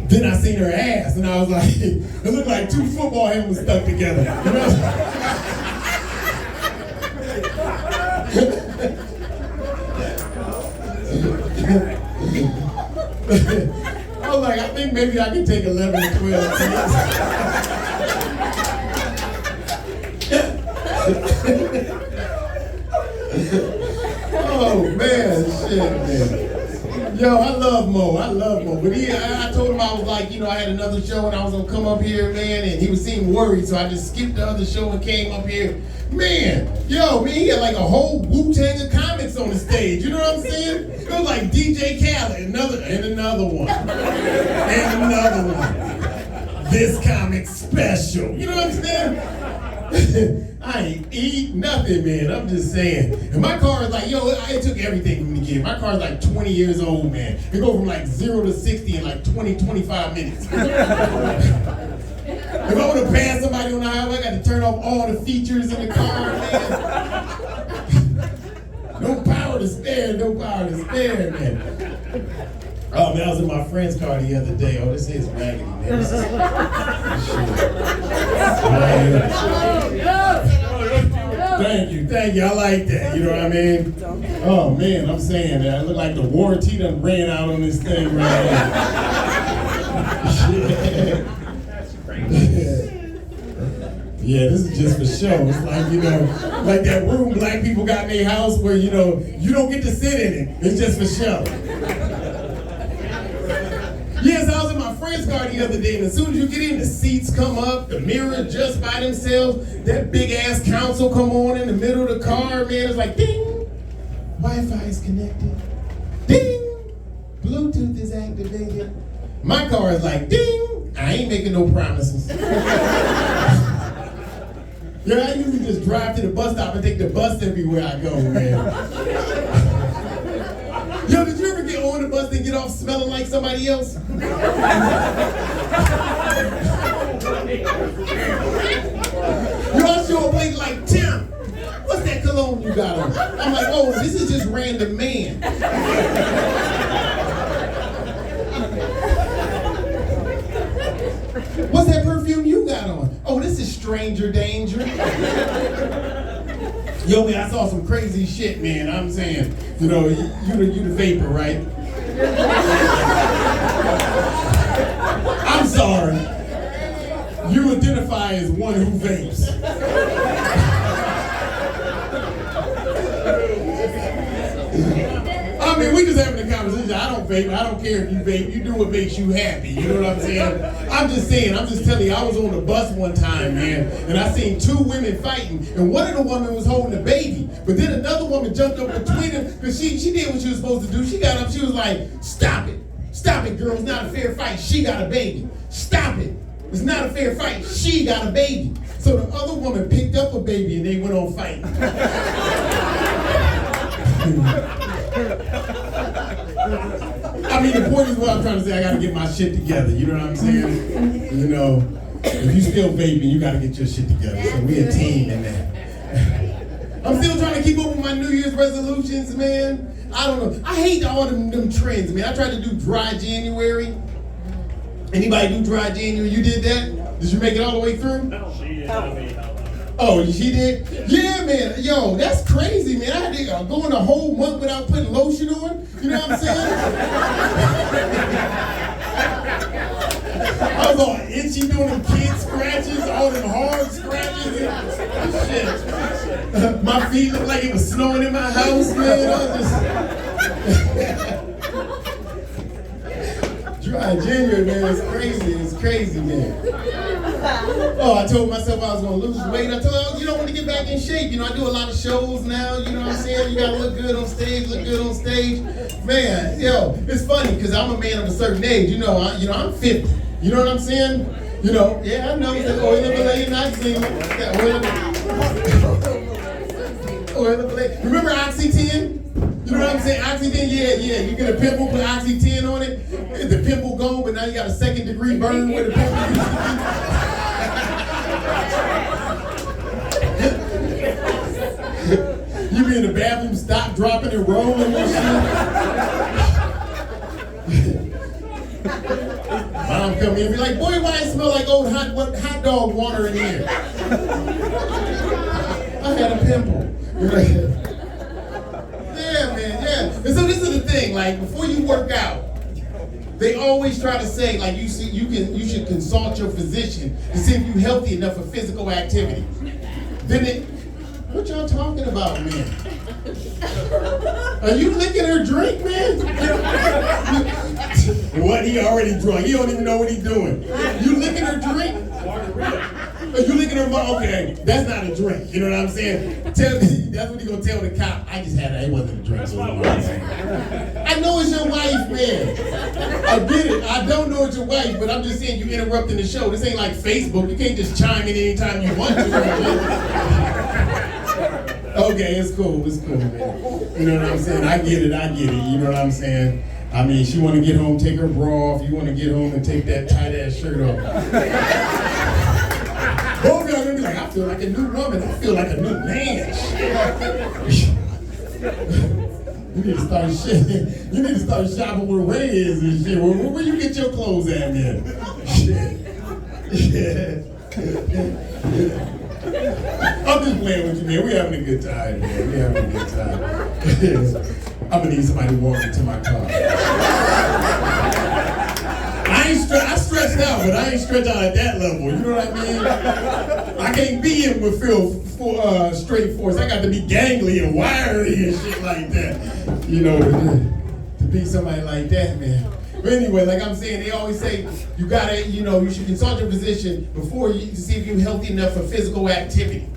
Then I seen her ass, and I was like, it looked like two football helmets stuck together. You know? I was like, I think maybe I can take 11 or 12 kids. Oh man, shit, man. Yo, I love Mo. But I told him I was like, you know, I had another show and I was gonna come up here, man, and he was seeming worried, so I just skipped the other show and came up here. Man, he had like a whole Wu-Tang of comics on the stage. You know what I'm saying? It was like DJ Khaled, another one. And another one. This comic special. You know what I'm saying? I ain't eat nothing, man. I'm just saying. And my car is like, it took everything from me to get. My car is like 20 years old, man. It go from like 0 to 60 in like 25 minutes. If I want to pass somebody on the highway, I got to turn off all the features in the car, man. No power to spare, man. Oh man, I was in my friend's car the other day. Oh, this is raggedy, man. This is Thank you. I like that. You know what I mean? Oh man, I'm saying that. I look like the warranty done ran out on this thing right now. Yeah, this is just for show. It's like, like that room black people got in their house where, you don't get to sit in it. It's just for show. Yes, I was in my friend's car the other day, and as soon as you get in, the seats come up, the mirror adjusts by themselves, that big-ass console come on in the middle of the car, man. It's like, ding, Wi-Fi is connected. Ding, Bluetooth is activated. My car is like, ding, I ain't making no promises. Yeah, I usually just drive to the bus stop and take the bus everywhere I go, man. Yo, did you ever get on the bus and get off smelling like somebody else? You all show up late like, Tim, what's that cologne you got on? I'm like, oh, this is just random man. What's that perfume you got on? Oh, this is stranger danger. Yo, man, I saw some crazy shit, man. I'm saying, you the vapor, right? I'm sorry. You identify as one who vapes. I mean, we just having a conversation. I don't vape. I don't care if you vape. You do what makes you happy. You know what I'm saying? I'm just telling you, I was on the bus one time, man, and I seen two women fighting, and one of the women was holding a baby, but then another woman jumped up between them because she did what she was supposed to do. She got up, she was like, stop it, girl, it's not a fair fight. She got a baby. Stop it. It's not a fair fight. She got a baby. So the other woman picked up a baby and they went on fighting. I mean, the point is what I'm trying to say. I got to get my shit together. You know what I'm saying? If you still vaping, you got to get your shit together. So we a team in that. I'm still trying to keep up with my New Year's resolutions, man. I don't know. I hate all them trends, man. I tried to do dry January. Anybody do dry January? You did that? Did you make it all the way through? No, she did. Oh, she did? Yeah, man. Yo, that's crazy, man. I had to go in a whole month without putting lotion on. You know what I'm saying? I was was all itchy doing them kid scratches, all them hard scratches. Shit. My feet looked like it was snowing in my house, man. I was just dry January, man. It's crazy, man. Oh, I told myself I was gonna lose weight. I told I want to get back in shape. I do a lot of shows now. You know what I'm saying? You gotta look good on stage. Man, it's funny because I'm a man of a certain age. I'm 50. You know what I'm saying? Yeah, I know the oil of a lady not seen that oil of a lady. Remember Oxy-10? You know what I'm saying? Oxy-10, yeah. You get a pimple, put Oxy-10 on it. The pimple gone, but now you got a second-degree burn where the pimple used to be. You be in the bathroom, stop, dropping, and rolling and shit. Mom come in and be like, boy, why it smell like old hot dog water in here? I had a pimple. Yeah, man, yeah. And so this is the thing, like, before you work out, they always try to say, like, you should consult your physician to see if you're healthy enough for physical activity. What y'all talking about, man? Are you licking her drink, man? What? He already drunk. He don't even know what he's doing. You licking her drink? Are you licking her mouth? Okay, that's not a drink. You know what I'm saying? That's what he gonna tell the cop. I just had it wasn't a drink. So I know it's your wife, man. I get it. I don't know it's your wife, but I'm just saying you interrupting the show. This ain't like Facebook. You can't just chime in anytime you want to. Okay, it's cool, man. You know what I'm saying? I get it. You know what I'm saying? I mean, she want to get home, take her bra off. You want to get home and take that tight-ass shirt off. Both of y'all gonna be like, I feel like a new woman. I feel like a new man. You need to start You need to start shopping where Ray is and shit. Where you get your clothes at, man? Shit. I'm just playing with you, man. We're having a good time, man. I'm gonna need somebody to walk me to my car. I stretched out, but I ain't stretched out at that level. You know what I mean? I can't be in with straight force. I got to be gangly and wiry and shit like that. To be somebody like that, man. But anyway, like I'm saying, they always say you should consult your physician before you to see if you're healthy enough for physical activity.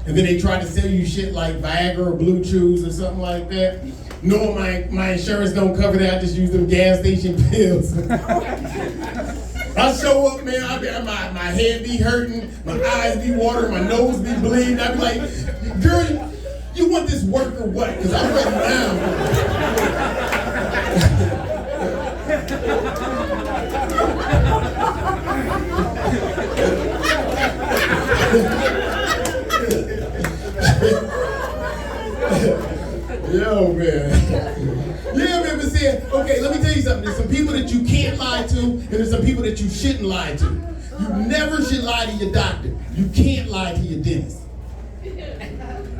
And then they try to sell you shit like Viagra or Blue Chews or something like that. Knowing my insurance don't cover that, I just use them gas station pills. I show up, man, my head be hurting, my eyes be watering, my nose be bleeding. I be like, girl, you want this work or what? Because I'm running down. Yo, man. Yeah, man, but see, okay, let me tell you something. There's some people that you can't lie to, and there's some people that you shouldn't lie to. You never should lie to your doctor. You can't lie to your dentist.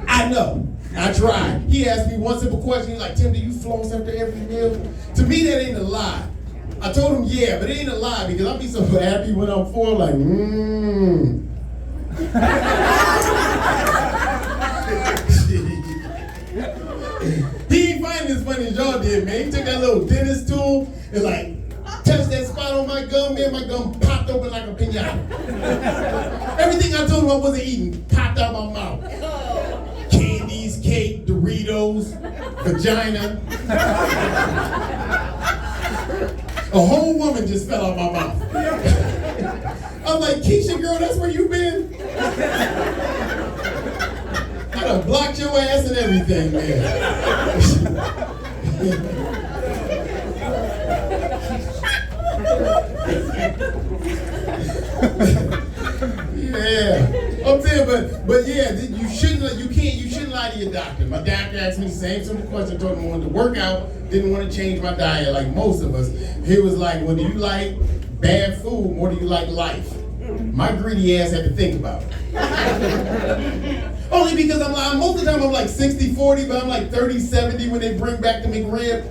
I know. I tried. He asked me one simple question. He's like, Tim, do you floss after every meal? To me, that ain't a lie. I told him, yeah, but it ain't a lie because I'll be so happy when I'm full, like, He ain't finding as funny as y'all did, man. He took that little dentist tool and like touched that spot on my gum, man. My gum popped open like a piñata. Everything I told him I wasn't eating popped out my mouth. Candies, cake, Doritos, vagina. A whole woman just fell out my mouth. I'm like, Keisha, girl, that's where you been? I done blocked your ass and everything, man. Yeah. I'm saying, but yeah, you shouldn't lie to your doctor. My doctor asked me the same simple question. I told him I wanted to work out, didn't want to change my diet like most of us. He was like, well, do you like bad food or do you like life? My greedy ass had to think about it. Only because most of the time I'm like 60-40, but I'm like 30-70 when they bring back the McRib.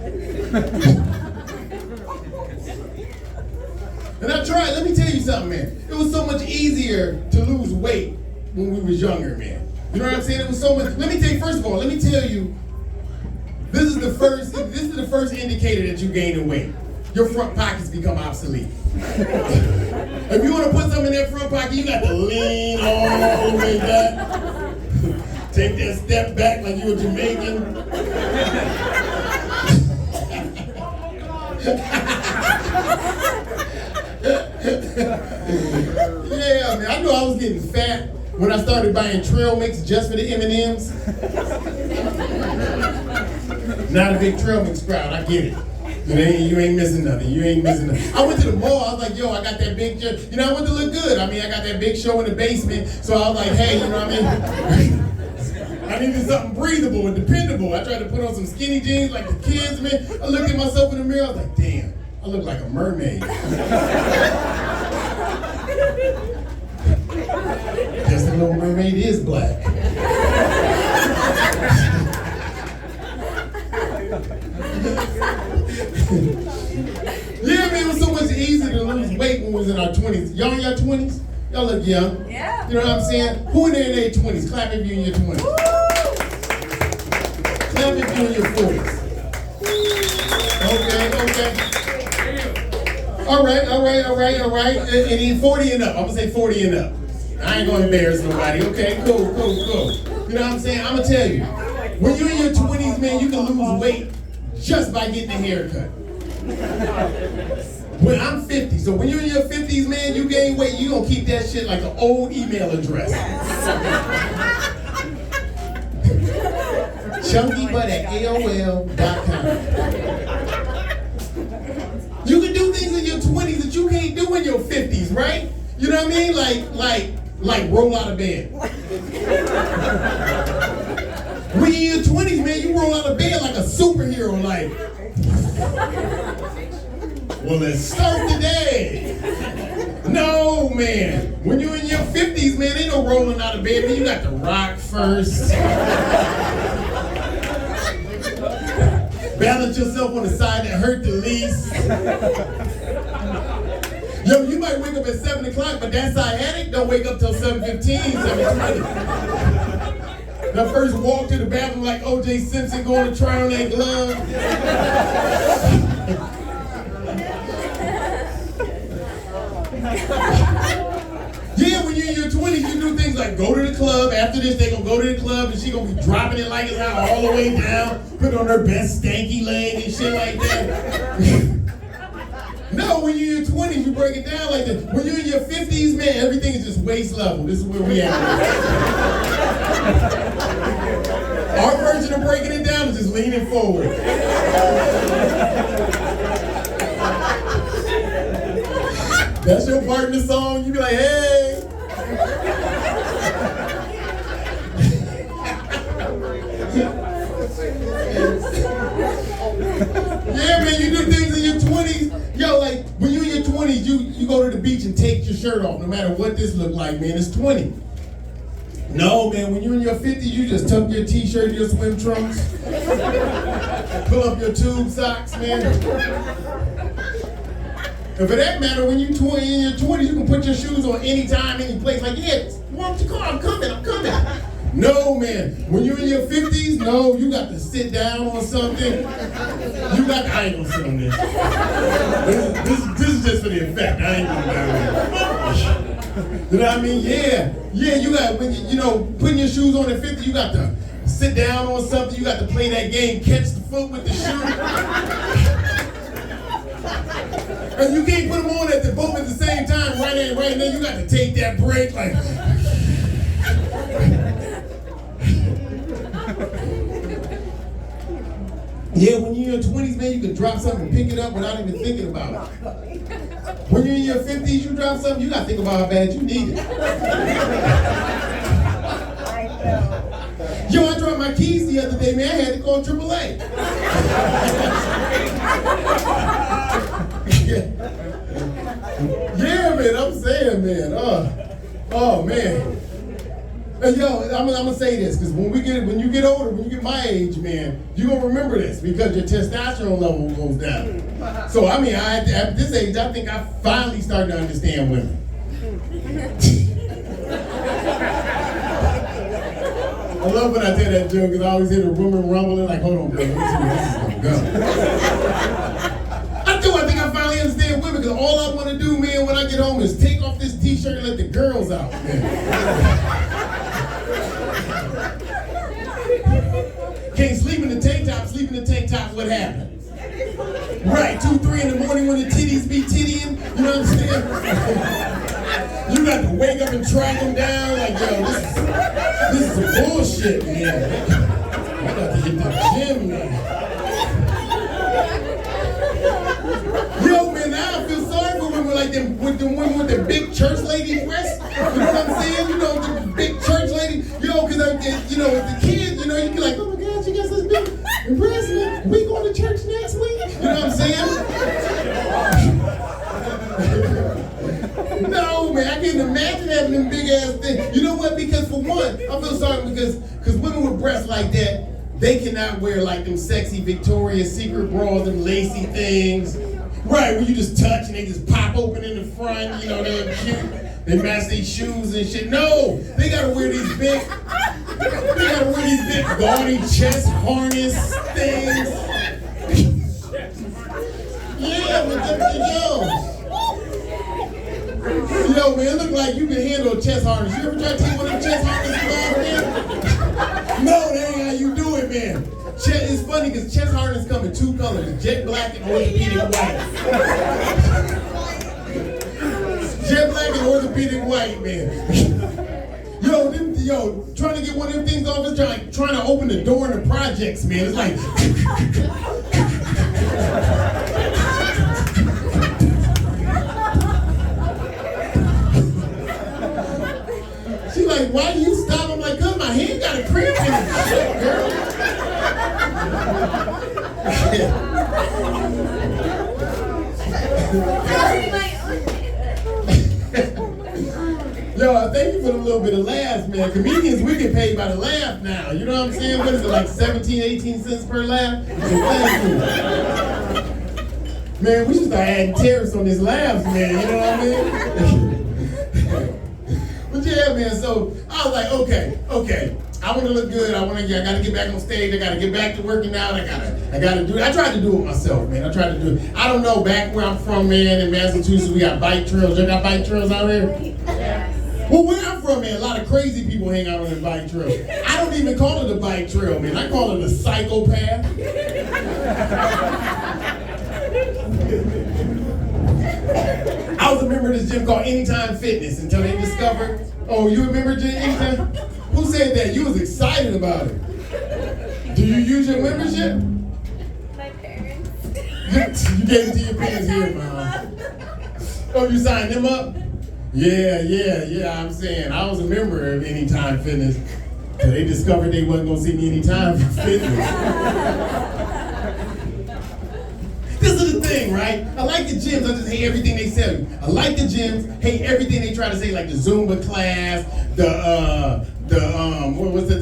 And I tried. Let me tell you something, man. It was so much easier to lose weight when we was younger, man. You know what I'm saying? It was so much. Let me tell you, first of all, let me tell you, this is the first indicator that you're gaining weight. Your front pockets become obsolete. If you want to put something in that front pocket, you got to lean all the way back. Take that step back like you a Jamaican. Yeah, man, I knew I was getting fat when I started buying trail mix just for the M&Ms. Not a big trail mix crowd, I get it. You ain't missing nothing. You ain't missing nothing. I went to the mall. I was like, yo, I got that big, I went to look good. I mean, I got that big show in the basement. So I was like, hey, you know what I mean? I needed something breathable and dependable. I tried to put on some skinny jeans like the kids, man. I looked at myself in the mirror. I was like, damn, I look like a mermaid. Guess the Little Mermaid is black. Yeah, man, it was so much easier to lose weight when we was in our 20s. Y'all in your 20s? Y'all look young. Yeah. You know what I'm saying? Who in there in their 20s? Clap if you're in your 20s. Woo! Clap if you're in your 40s. Okay. All right. And then 40 and up. I'm gonna say 40 and up. I ain't gonna embarrass nobody. Okay, cool. You know what I'm saying? I'm gonna tell you. When you're in your 20s, man, you can lose weight just by getting a haircut. Well, I'm 50, so when you're in your 50s, man, you gain weight, you gonna keep that shit like an old email address. chunkybutt@AOL.com. You can do things in your 20s that you can't do in your 50s, right? You know what I mean? Like roll out of bed. When you're in your 20s, man, you roll out of bed like a superhero, like. Well, let's start today. No, man. When you're in your 50s, man, ain't no rolling out of bed. Man, you got to rock first. Balance yourself on the side that hurt the least. Yo, you might wake up at 7 o'clock, but that sciatic don't wake up till 7:15, 7:20. When I first walked to the bathroom like O.J. Simpson going to try on that glove. Yeah, when you're in your 20s, you do things like go to the club. After this, they gonna go to the club and she gonna be dropping it like it's hot all the way down, put on her best stanky leg and shit like that. No, when you're in your 20s, you break it down like that. When you're in your 50s, man, everything is just waist level. This is where we at. Our version of breaking it down is just leaning forward. That's your part in the song, you be like, hey. Yeah, man, you do things in your 20s. Yo, like, when you're in your 20s, you go to the beach and take your shirt off, no matter what this look like, man, it's 20. No, man, when you're in your 50s, you just tuck your t-shirt in your swim trunks, pull up your tube socks, man. And for that matter, when you're in your 20s, you can put your shoes on anytime, any place. Like, yeah, walk your car, I'm coming. No, man, when you're in your 50s, no, you got to sit down on something. You got to, I ain't gonna sit on this. This is just for the effect. I ain't gonna do it. You know what I mean? Yeah, you got, when you know, putting your shoes on at 50, you got to sit down on something. You got to play that game, catch the foot with the shoe. And you can't put them on at both at the same time, right now. You got to take that break, like. Yeah, when you're in your 20s, man, you can drop something and pick it up without even thinking about it. When you're in your 50s, you drop something, you got to think about how bad you need it. Yo, I dropped my keys the other day, man. I had to call AAA. Yeah, man, I'm saying, man. Oh, man. And yo, I'm gonna say this, because when you get older, when you get my age, man, you're gonna remember this, because your testosterone level goes down. So I mean, at this age, I think I finally started to understand women. I love when I tell that joke because I always hear the rumor rumbling like, hold on, girl, let me see where this is gonna go. I think I finally understand women because all I want to do, man, when I get home is take off this t-shirt and let the girls out. Can't sleep in the tank top, what happened? Right, 2, 3 in the morning when the titties be tittying, you know what I'm saying? You got to wake up and track them down like, yo, this is some bullshit, man. I got to hit the gym, man. Yo, man, now I feel sorry for women like them, with the women with the big church lady breasts. You know what I'm saying? You know, the big church lady. Yo, because you know, as a kid, you know, you be like, oh my God, she got such big breasts, man. We going to church next week? You know what I'm saying? No, man, I can't imagine having them big ass things. You know what? Because for one, I feel sorry because women with breasts like that, they cannot wear like them sexy Victoria's Secret bras, them lacy things. Right, where you just touch and they just pop open in the front, you know, they're cute. They match their shoes and shit. No, they gotta wear these big gaudy chest harness things. Yeah, with them, yo, man, it look like you can handle a chest harness. You ever try to take one of them chest harnesses off, man? No, that ain't how you do it, man. It's funny because chest harness come in 2 colors, jet black and orthopedic white. Jet black and orthopedic white, man. Yo, trying to get one of them things off is like trying to open the door in the projects, man. It's like... She's like, why do you stop? I'm like, cause my hand got a cramp in it. Shit, girl. Yo, thank you for the little bit of laughs, man. Comedians, we get paid by the laugh now. You know what I'm saying? What is it, like 17, 18 cents per laugh? So thank you. Man, we should start adding tariffs on these laughs, man. You know what I mean? But yeah, man, so I was like, okay. I want to look good. I gotta get back on stage. I gotta get back to working out. I gotta do it. I tried to do it myself, man. I don't know, back where I'm from, man, in Massachusetts, we got bike trails. Y'all got bike trails out there? Yeah. Well, where I'm from, man, a lot of crazy people hang out on the bike trail. I don't even call it a bike trail, man. I call it a psychopath. I was a member of this gym called Anytime Fitness until they discovered. Oh, you remember Anytime? Who said that? You was excited about it. Do you use your membership? My parents. You gave it to your parents here, Mom. Oh, you signed them up? Yeah, I'm saying. I was a member of Anytime Fitness. So they discovered they wasn't gonna see me anytime for fitness. This is the thing, right? I like the gyms, I just hate everything they sell you. I like the gyms, hate everything they try to say, like the Zumba class, the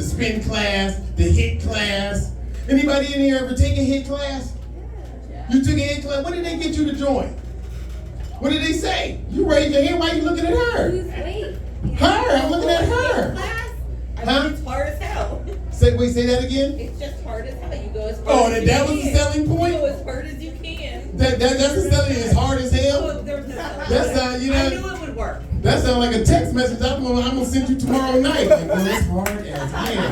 spin class, the HIIT class. Anybody in here ever take a HIIT class? You took a HIIT class? What did they get you to join? What did they say? You raised your hand, why are you looking at her? Who's late? Her, I'm looking at her. Huh? It's hard as hell. Say that again? It's just hard as hell. You go as hard as you that was can. the selling point? You go as hard as you can. That's the selling, as hard as hell? Oh, there was no selling. That sound, you know, I knew it would work. that sounds like a text message I'm gonna send you tomorrow night. Like, well, it's hard as hell.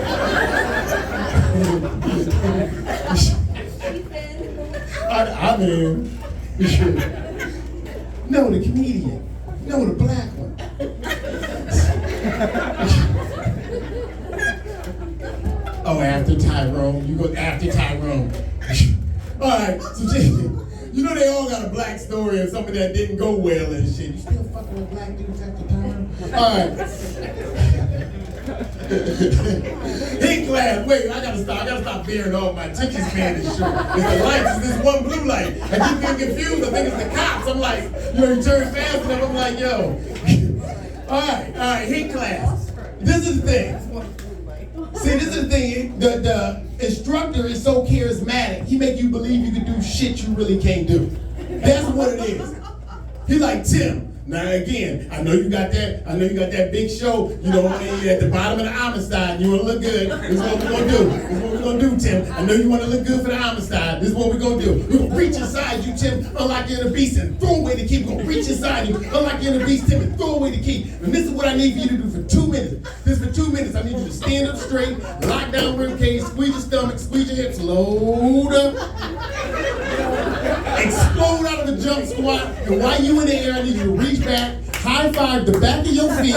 I'm in. No, the comedian. No, the black one. Oh, after Tyrone. You go after Tyrone. All right, so you know they all got a black story and some of that didn't go well and shit. You still fucking with black dudes after Tyrone? All right. HIIT class. Wait, I gotta stop bearing off my ticket span is short. It's the lights, it's this one blue light. I keep getting confused. I think it's the cops. I'm like, you turn fast enough. I'm like, yo. All right, HIIT class. This is the thing. See, this is the thing. instructor is so charismatic, he make you believe you can do shit you really can't do. That's what it is. He like, Tim, now again, I know you got that big show, you know, at the bottom of the Amistad, you wanna look good. This is what we're gonna do. This is what we're gonna do, Tim. I know you wanna look good for the Amistad. This is what we're gonna do. We're gonna reach inside you, Tim, unlike you're in a beast, and throw away the key. We're gonna reach inside you, unlike you're in a beast, Tim, and throw away the key. And this is what I need for you to do for 2 minutes. This for 2 minutes. I need you to stand up straight, lock down rib cage, squeeze your stomach, squeeze your hips, load up. Explode out of the jump squat, and while you in the air, I need you to reach back, high five the back of your feet,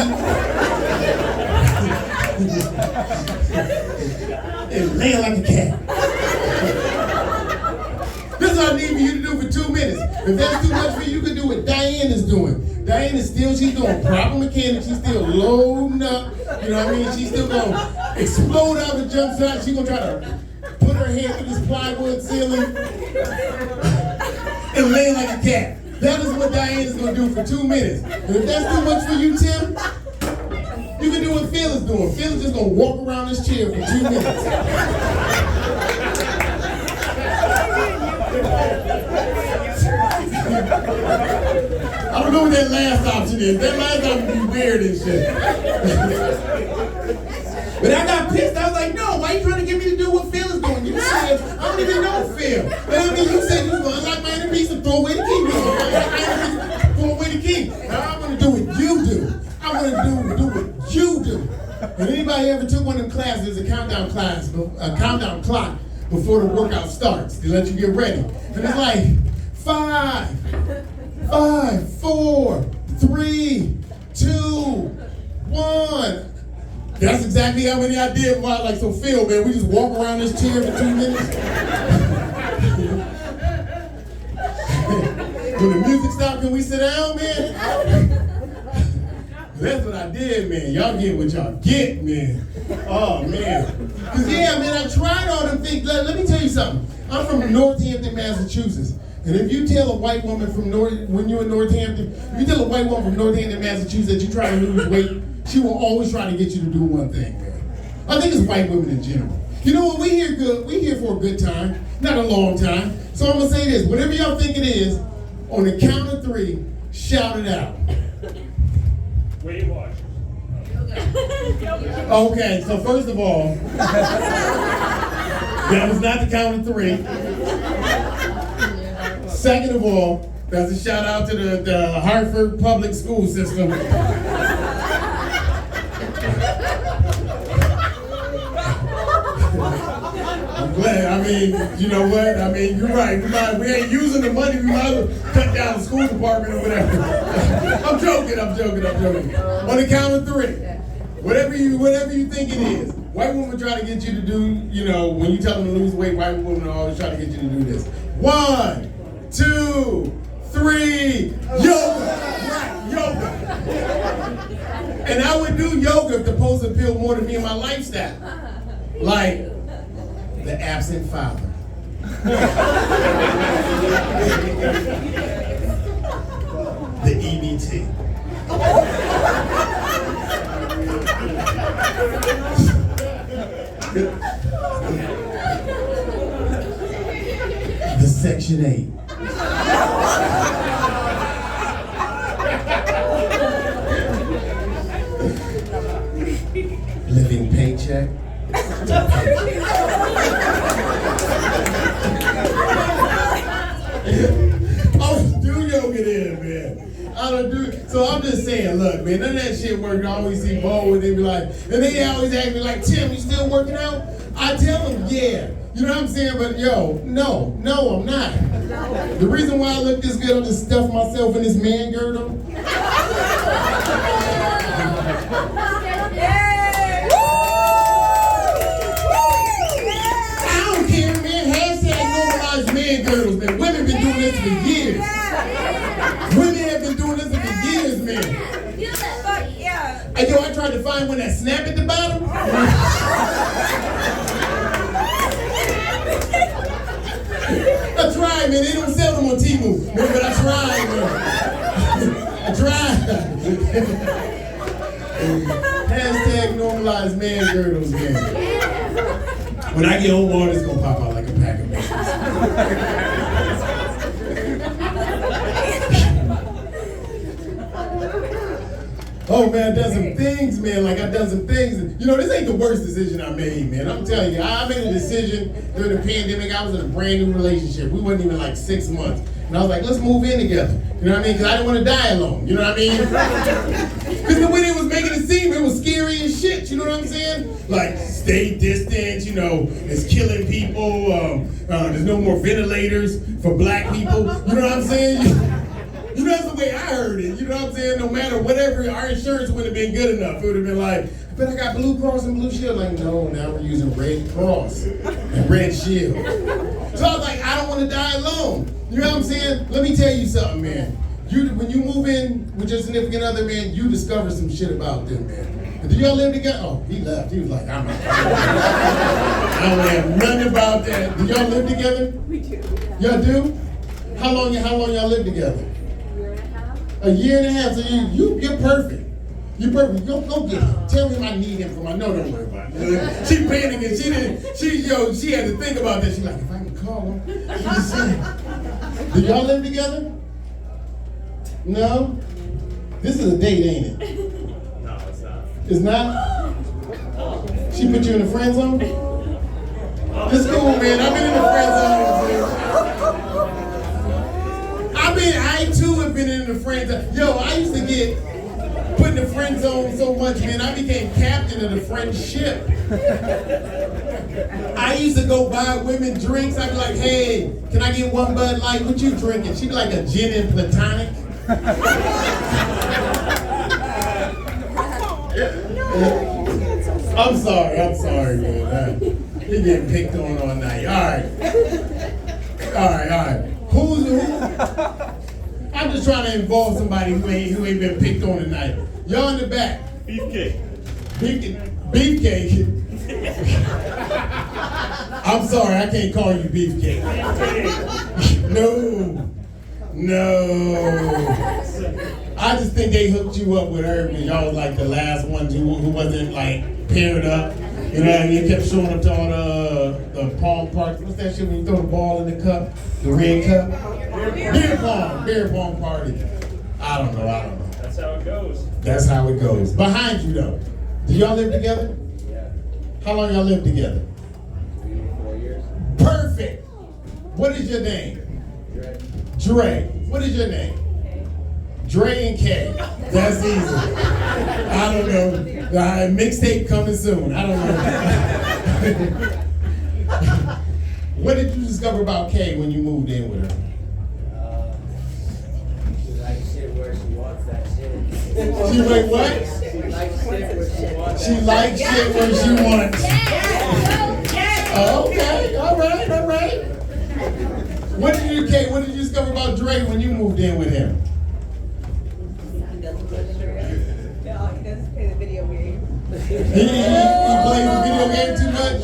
and land like a cat. This is what I need for you to do for 2 minutes. If that's too much for you, you can do what Diane is doing. Diane is still, she's doing proper mechanics, she's still loading up, you know what I mean? She's still gonna explode out of the jump shot, she's gonna try to put her hand through this plywood ceiling and lay like a cat. That is what Diane is going to do for 2 minutes. And if that's too much for you, Tim, you can do what Phil is doing. Phil is just going to walk around this chair for 2 minutes. I don't know what that last option is. That last option is weird and shit. But I got pissed. I was like, no, why are you trying to get me to do what Phil is doing? You said, I don't even know Phil. And I mean, you said you was going to unlock my inner beast and throw away the key. Throw away the key. Now I'm going to do what you do. I'm going to do what you do. And anybody ever took one of them classes, there's a countdown class, a countdown clock before the workout starts to let you get ready. And it's like, 5, 4, 3, 2, 1. That's exactly how many I did. While like, so Phil, man, we just walk around this chair for 2 minutes. When the music stopped, can we sit down, man? That's what I did, man. Y'all get what y'all get, man. Oh, man. Because, yeah, man, I tried all them things. Let me tell you something. I'm from Northampton, Massachusetts. And if you tell a white woman from when you're in Northampton, if you tell a white woman from Northampton, Massachusetts that you try to lose weight, she will always try to get you to do one thing, man. I think it's white women in general. You know what, we here for a good time, not a long time. So I'm gonna say this, whatever y'all think it is, on the count of 3, shout it out. Weight Watchers. Okay, so first of all, that was not the count of 3. Second of all, that's a shout out to the Hartford public school system. I'm glad. I mean, you know what? I mean, you're right. We ain't using the money. We might as well cut down the school department or whatever. I'm joking. On the count of 3, whatever you think it is. White women try to get you to do, you know, when you tell them to lose weight, white women always try to get you to do this. 1, 2, 3, yoga. Right, yoga. And I would do yoga if the post appealed more to me and my lifestyle. Like the absent father. The EBT. The Section 8. Living paycheck to paycheck. Oh, do yoga then, man. I don't do it. So I'm just saying, look, man, none of that shit work. I always see Bo and they be like, and they always ask me like, Tim, you still working out? I tell them, yeah. You know what I'm saying? But yo, no, I'm not. The reason why I look this good, I'm just stuffing myself in this man girdle. I don't care, man. Hashtag normalize man girdles, man. Women been doing this for years. Women have been doing this for years, man. Hey, yo, I tried to find one that snap at the bottom. I tried, man. They don't sell them on Temu, man, but I tried, man. I tried. Hashtag normalize man girdles, man. When I get old, all this gonna pop out like a pack of biscuits. Oh man, I done some things, man. Like I done some things. You know, this ain't the worst decision I made, man. I'm telling you, I made a decision during the pandemic. I was in a brand new relationship. We wasn't even like 6 months. And I was like, let's move in together. You know what I mean? Because I didn't want to die alone. You know what I mean? Because the way they was making it seem, it was scary as shit. You know what I'm saying? Like, stay distant, you know, it's killing people. There's no more ventilators for black people. You know what I'm saying? You know, that's the way I heard it. You know what I'm saying? No matter whatever, our insurance wouldn't have been good enough. It would have been like, but I got Blue Cross and Blue Shield. Like, no, now we're using Red Cross and Red Shield. So I was like, I don't want to die alone. You know what I'm saying? Let me tell you something, man. When you move in with your significant other, man, you discover some shit about them, man. Do y'all live together? Oh, he left. He was like, I'm not. I don't have nothing about that. Do y'all live together? We do. Y'all do? How long y'all live together? A year and a half. So you're perfect. You're perfect. Go get him. Tell him I need him for my. No, don't worry about it. She panicking. She had to think about this. She's like, if I can call him. Do y'all live together? No? This is a date, ain't it? No, it's not. It's not? She put you in the friend zone? It's cool, man. I've been in the friend zone. I too have been in the friend zone. Yo, I used to get put in the friend zone so much, man. I became captain of the friendship. I used to go buy women drinks. I'd be like, hey, can I get one Bud Light? What you drinking? She'd be like a gin and platonic. I'm sorry, man. He getting picked on all night. All right. Who? I'm just trying to involve somebody who ain't been picked on tonight. Y'all in the back. Beefcake. Beefcake. I'm sorry, I can't call you Beefcake. No. I just think they hooked you up with her and y'all was like the last ones who wasn't like paired up. You know what I mean? You kept showing up to all the palm parties. What's that shit when you throw the ball in the cup? The red cup? Beer pong party. I don't know. That's how it goes. That's how it goes. Behind you though. Do y'all live together? Yeah. How long y'all live together? 3 to 4 years. Perfect. What is your name? Dre. What is your name? Dre and K. That's easy. I don't know. Mixtape coming soon. I don't know. What did you discover about Kay when you moved in with her? She likes shit where she wants that shit. She like what? She likes shit where she wants She likes shit where she wants. Oh, okay. All right. What did you discover about Dre when you moved in with him? No, he doesn't play the video game. He plays the video game too much?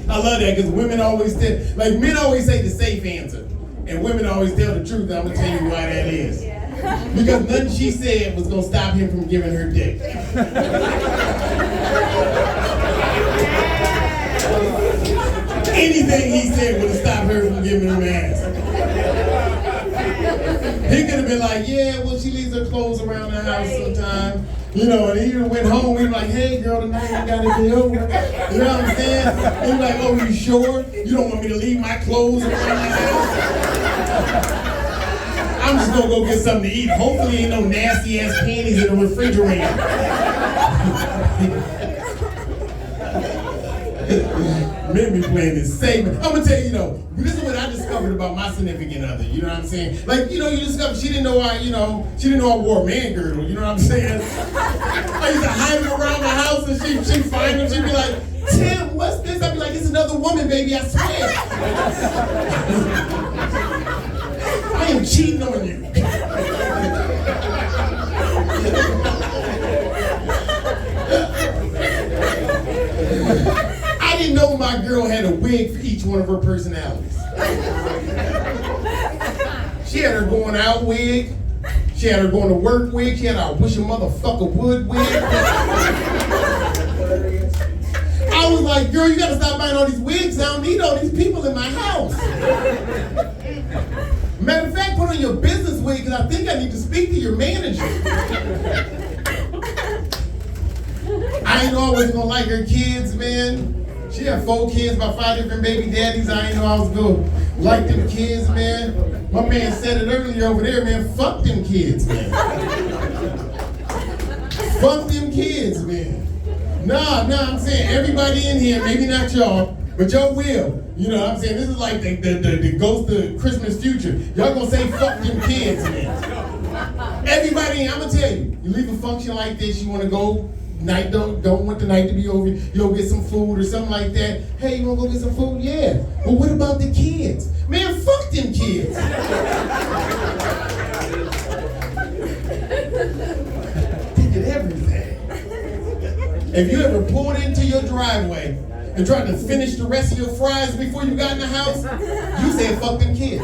I love that because women always tell, like men always say the safe answer. And women always tell the truth. I'm going to tell you why that is. Because nothing she said was going to stop him from giving her dick. Anything he said would have stopped her from giving him ass. He could have been like, yeah, well, she leaves her clothes around the house sometime. You know, and he went home, he was like, hey, girl, tonight I got to be over. You know what I'm saying? He was like, oh, you sure? You don't want me to leave my clothes around the house? I'm just going to go get something to eat. Hopefully ain't no nasty-ass panties in the refrigerator. Men be playing this safe. I'm gonna tell you, this is what I discovered about my significant other. You know what I'm saying? Like, you discover she didn't know I wore a man girdle. You know what I'm saying? I used to hide him around the house, and she'd find him. She'd be like, Tim, what's this? I'd be like, it's another woman, baby. I swear. I am cheating on you. I didn't know my girl had a wig for each one of her personalities. She had her going out wig. She had her going to work wig. She had her wish a motherfucker would wig. I I was like, girl, you gotta stop buying all these wigs. I don't need all these people in my house. Matter of fact, put on your business wig, because I think I need to speak to your manager. I ain't always gonna like her kids, man. She had 4 kids by 5 different baby daddies. I ain't know I was gonna like them kids, man. My man said it earlier over there, man. Fuck them kids, man. Fuck them kids, man. Nah, I'm saying everybody in here, maybe not y'all, but y'all will. You know what I'm saying? This is like the ghost of Christmas future. Y'all gonna say fuck them kids, man. Everybody, I'm gonna tell you, you leave a function like this, you wanna go, night don't want the night to be over, you go get some food or something like that. Hey, you wanna go get some food? Yeah. Well, what about the kids? Man, fuck them kids. They get everything. If you ever pulled into your driveway and tried to finish the rest of your fries before you got in the house, you said fuck them kids.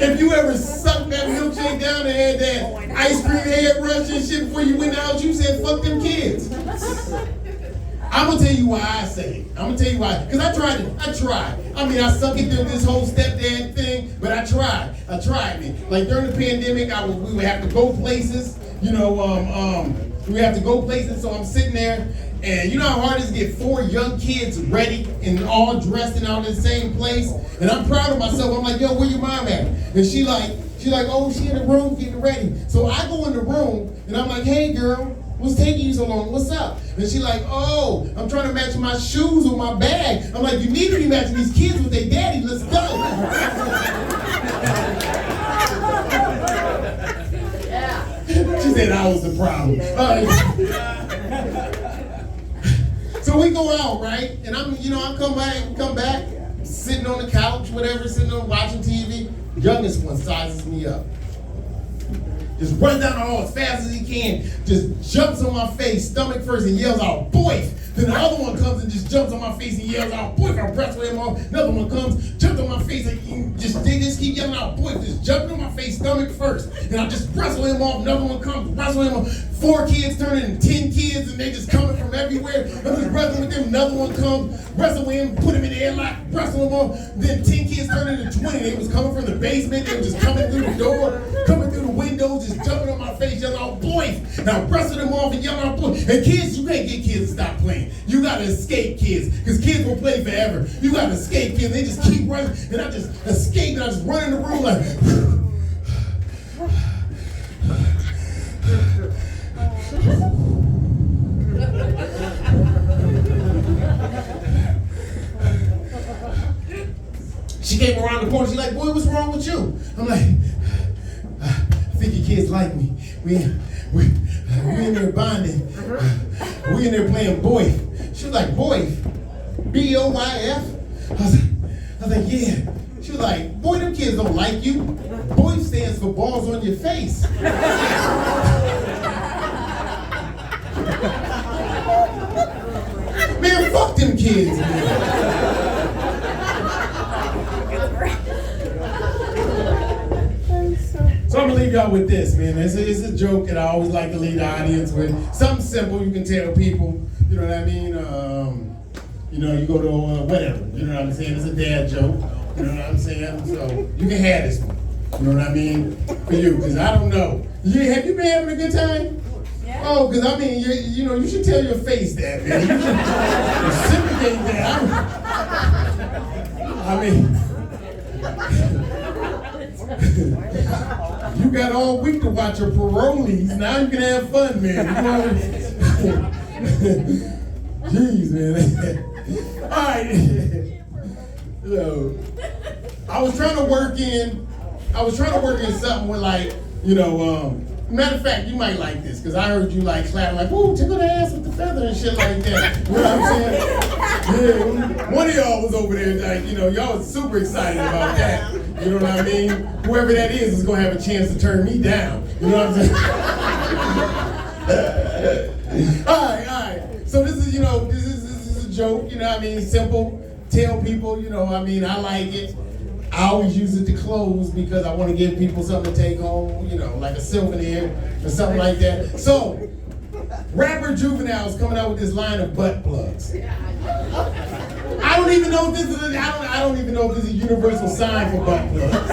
If you ever sucked that milkshake down and had that ice cream head rush and shit before you went out, you said fuck them kids. I'm gonna tell you why I say it. I'm gonna tell you why. Because I tried it. I tried. I mean, I suck it through this whole stepdad thing, but I tried. Man. Like during the pandemic, we would have to go places. You know, we have to go places. So I'm sitting there, and you know how hard it is to get 4 young kids ready and all dressed and all in the same place. And I'm proud of myself. I'm like, yo, where your mom at? And she like, oh, she in the room getting ready. So I go in the room, and I'm like, hey, girl. What's taking you so long? What's up? And she like, oh, I'm trying to match my shoes with my bag. I'm like, you need to be matching these kids with their daddy. Let's go. She said I was the problem. So we go out, right? And I come back, sitting on the couch, whatever, sitting on watching TV. Youngest one sizes me up. Just runs down the hall as fast as he can, just jumps on my face, stomach first, and yells out, boy! Then the other one comes and just jumps on my face and yells out, boy! I wrestle him off. Another one comes, jumps on my face, and they just keep yelling out, boy! Just jumping on my face, stomach first. And I just wrestle him off. Another one comes, wrestle him off. 4 kids turning into 10 kids, and they just coming from everywhere. I'm just wrestling with them. Another one comes, wrestle with him, put him in the airlock, wrestle him off. Then 10 kids turning into 20. They was coming from the basement. They were just coming through the door, coming through the window, just jumping on my face, yelling out, boy! And I wrestle them off and yelling out, boy! And kids, you can't get kids to stop playing. You gotta escape kids, because kids will play forever. You gotta escape kids. They just keep running, and I just escape, and I just run in the room like, she came around the corner. She's like, boy, what's wrong with you? I'm like, I think your kids like me. We in there bonding. We in there playing boy. She was like, boy, B-O-Y-F? I was like, yeah. She was like, boy, them kids don't like you. Boy stands for balls on your face. Man, fuck them kids, man. So I'm gonna leave y'all with this, man. It's a joke that I always like to leave the audience with. Something simple you can tell people, you know what I mean? You go to whatever, you know what I'm saying? It's a dad joke, you know what I'm saying? So you can have this one, you know what I mean? For you, because I don't know. Have you been having a good time? Yeah. Oh, because I mean, you should tell your face that, man. You should reciprocate that. I mean, you got all week to watch your parolees. Now you can have fun, man. Jeez, man. All right. So, I was trying to work in something with matter of fact, you might like this, because I heard you clap like, ooh, tickle the ass with the feather and shit like that. You know what I'm saying? Yeah, one of y'all was over there, y'all was super excited about that. You know what I mean? Whoever that is going to have a chance to turn me down. You know what I'm saying? All right. So this is a joke, you know what I mean? Simple. Tell people, I like it. I always use it to close because I want to give people something to take home, like a souvenir or something like that. So, Rapper Juvenile's coming out with this line of butt plugs. I don't even know if this is I don't even know if this is a universal sign for butt plugs.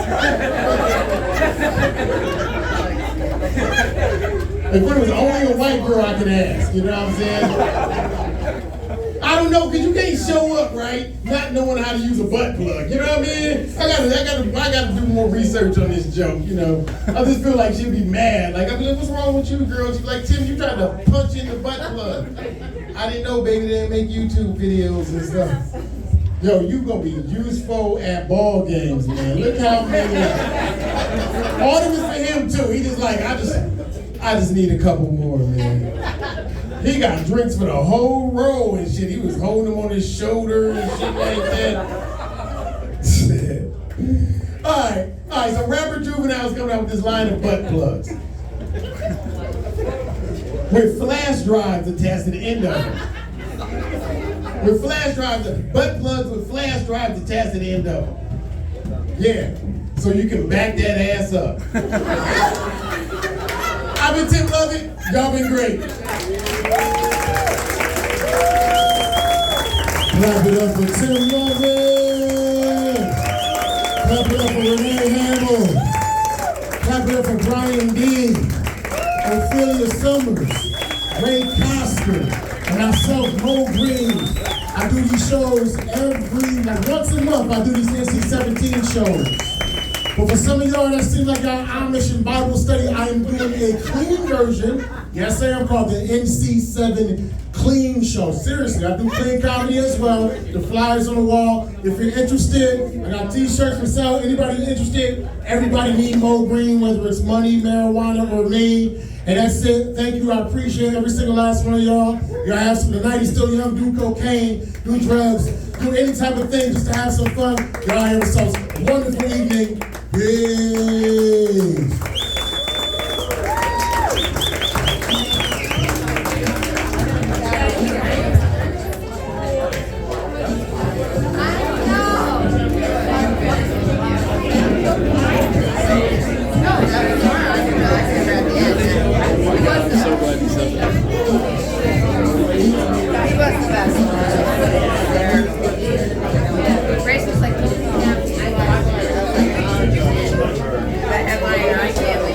If it was only a white girl, I could ask. You know what I'm saying? I don't know, cause you can't show up right not knowing how to use a butt plug. You know what I mean? I gotta do more research on this joke. You know, I just feel like she'd be mad. Like I'd be like, what's wrong with you, girl? She'd be like, Tim, you tried to punch in the butt plug. I didn't know, baby, they didn't make YouTube videos and stuff. Yo, you gonna be useful at ball games, man. Look how many. All of it for him too. He just like, I just need a couple more, man. He got drinks for the whole row and shit. He was holding them on his shoulder and shit like that. All right, so rapper Juvenile's coming out with this line of butt plugs. With flash drives attached to the end of them. With flash drives, butt plugs with flash drives attached to the end of them. Yeah, so you can back that ass up. I've been Tim Lovett. Y'all been great. Clap it up for Tim Lovett. Clap it up for Renee Hamill. Clap it up for Brian D. Ophelia Summers, Ray Coster, and myself, Mo Green. I do these shows once a month. I do these NC17 shows. But for some of y'all that seems like y'all Amish in Bible study, I am doing a clean version. Yes, I am, called the NC7 Clean Show. Seriously, I do clean comedy as well. The flyers on the wall. If you're interested, I got t-shirts for sale. Anybody interested? Everybody need Mo Green, whether it's money, marijuana, or me. And that's it. Thank you. I appreciate every single last one of y'all. Y'all have some tonight. He's still young. Do cocaine, do drugs, do any type of thing just to have some fun. Y'all have yourselves a wonderful evening. Peace. Grace was like, yeah, I can't.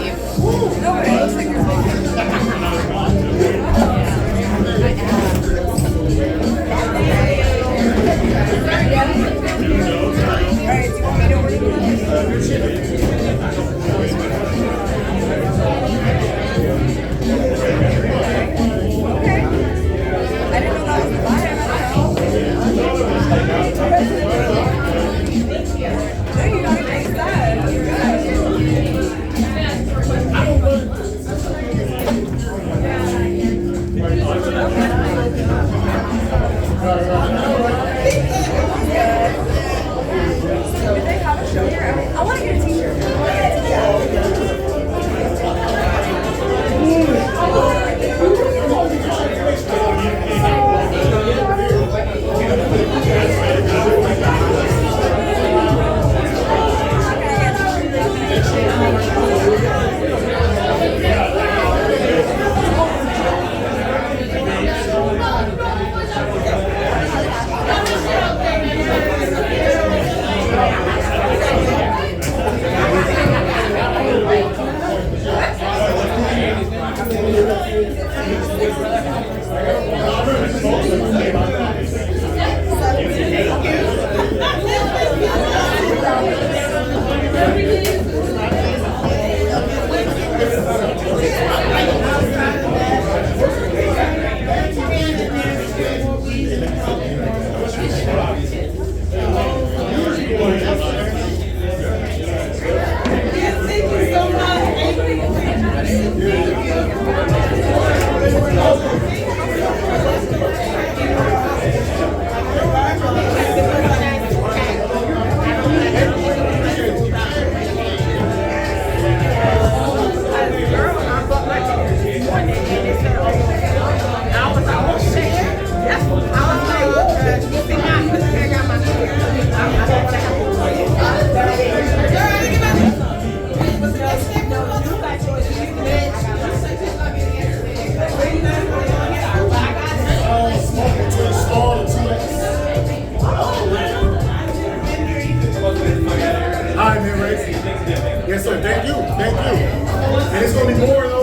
in, right? Yes, sir. Thank you. And it's gonna be more of those.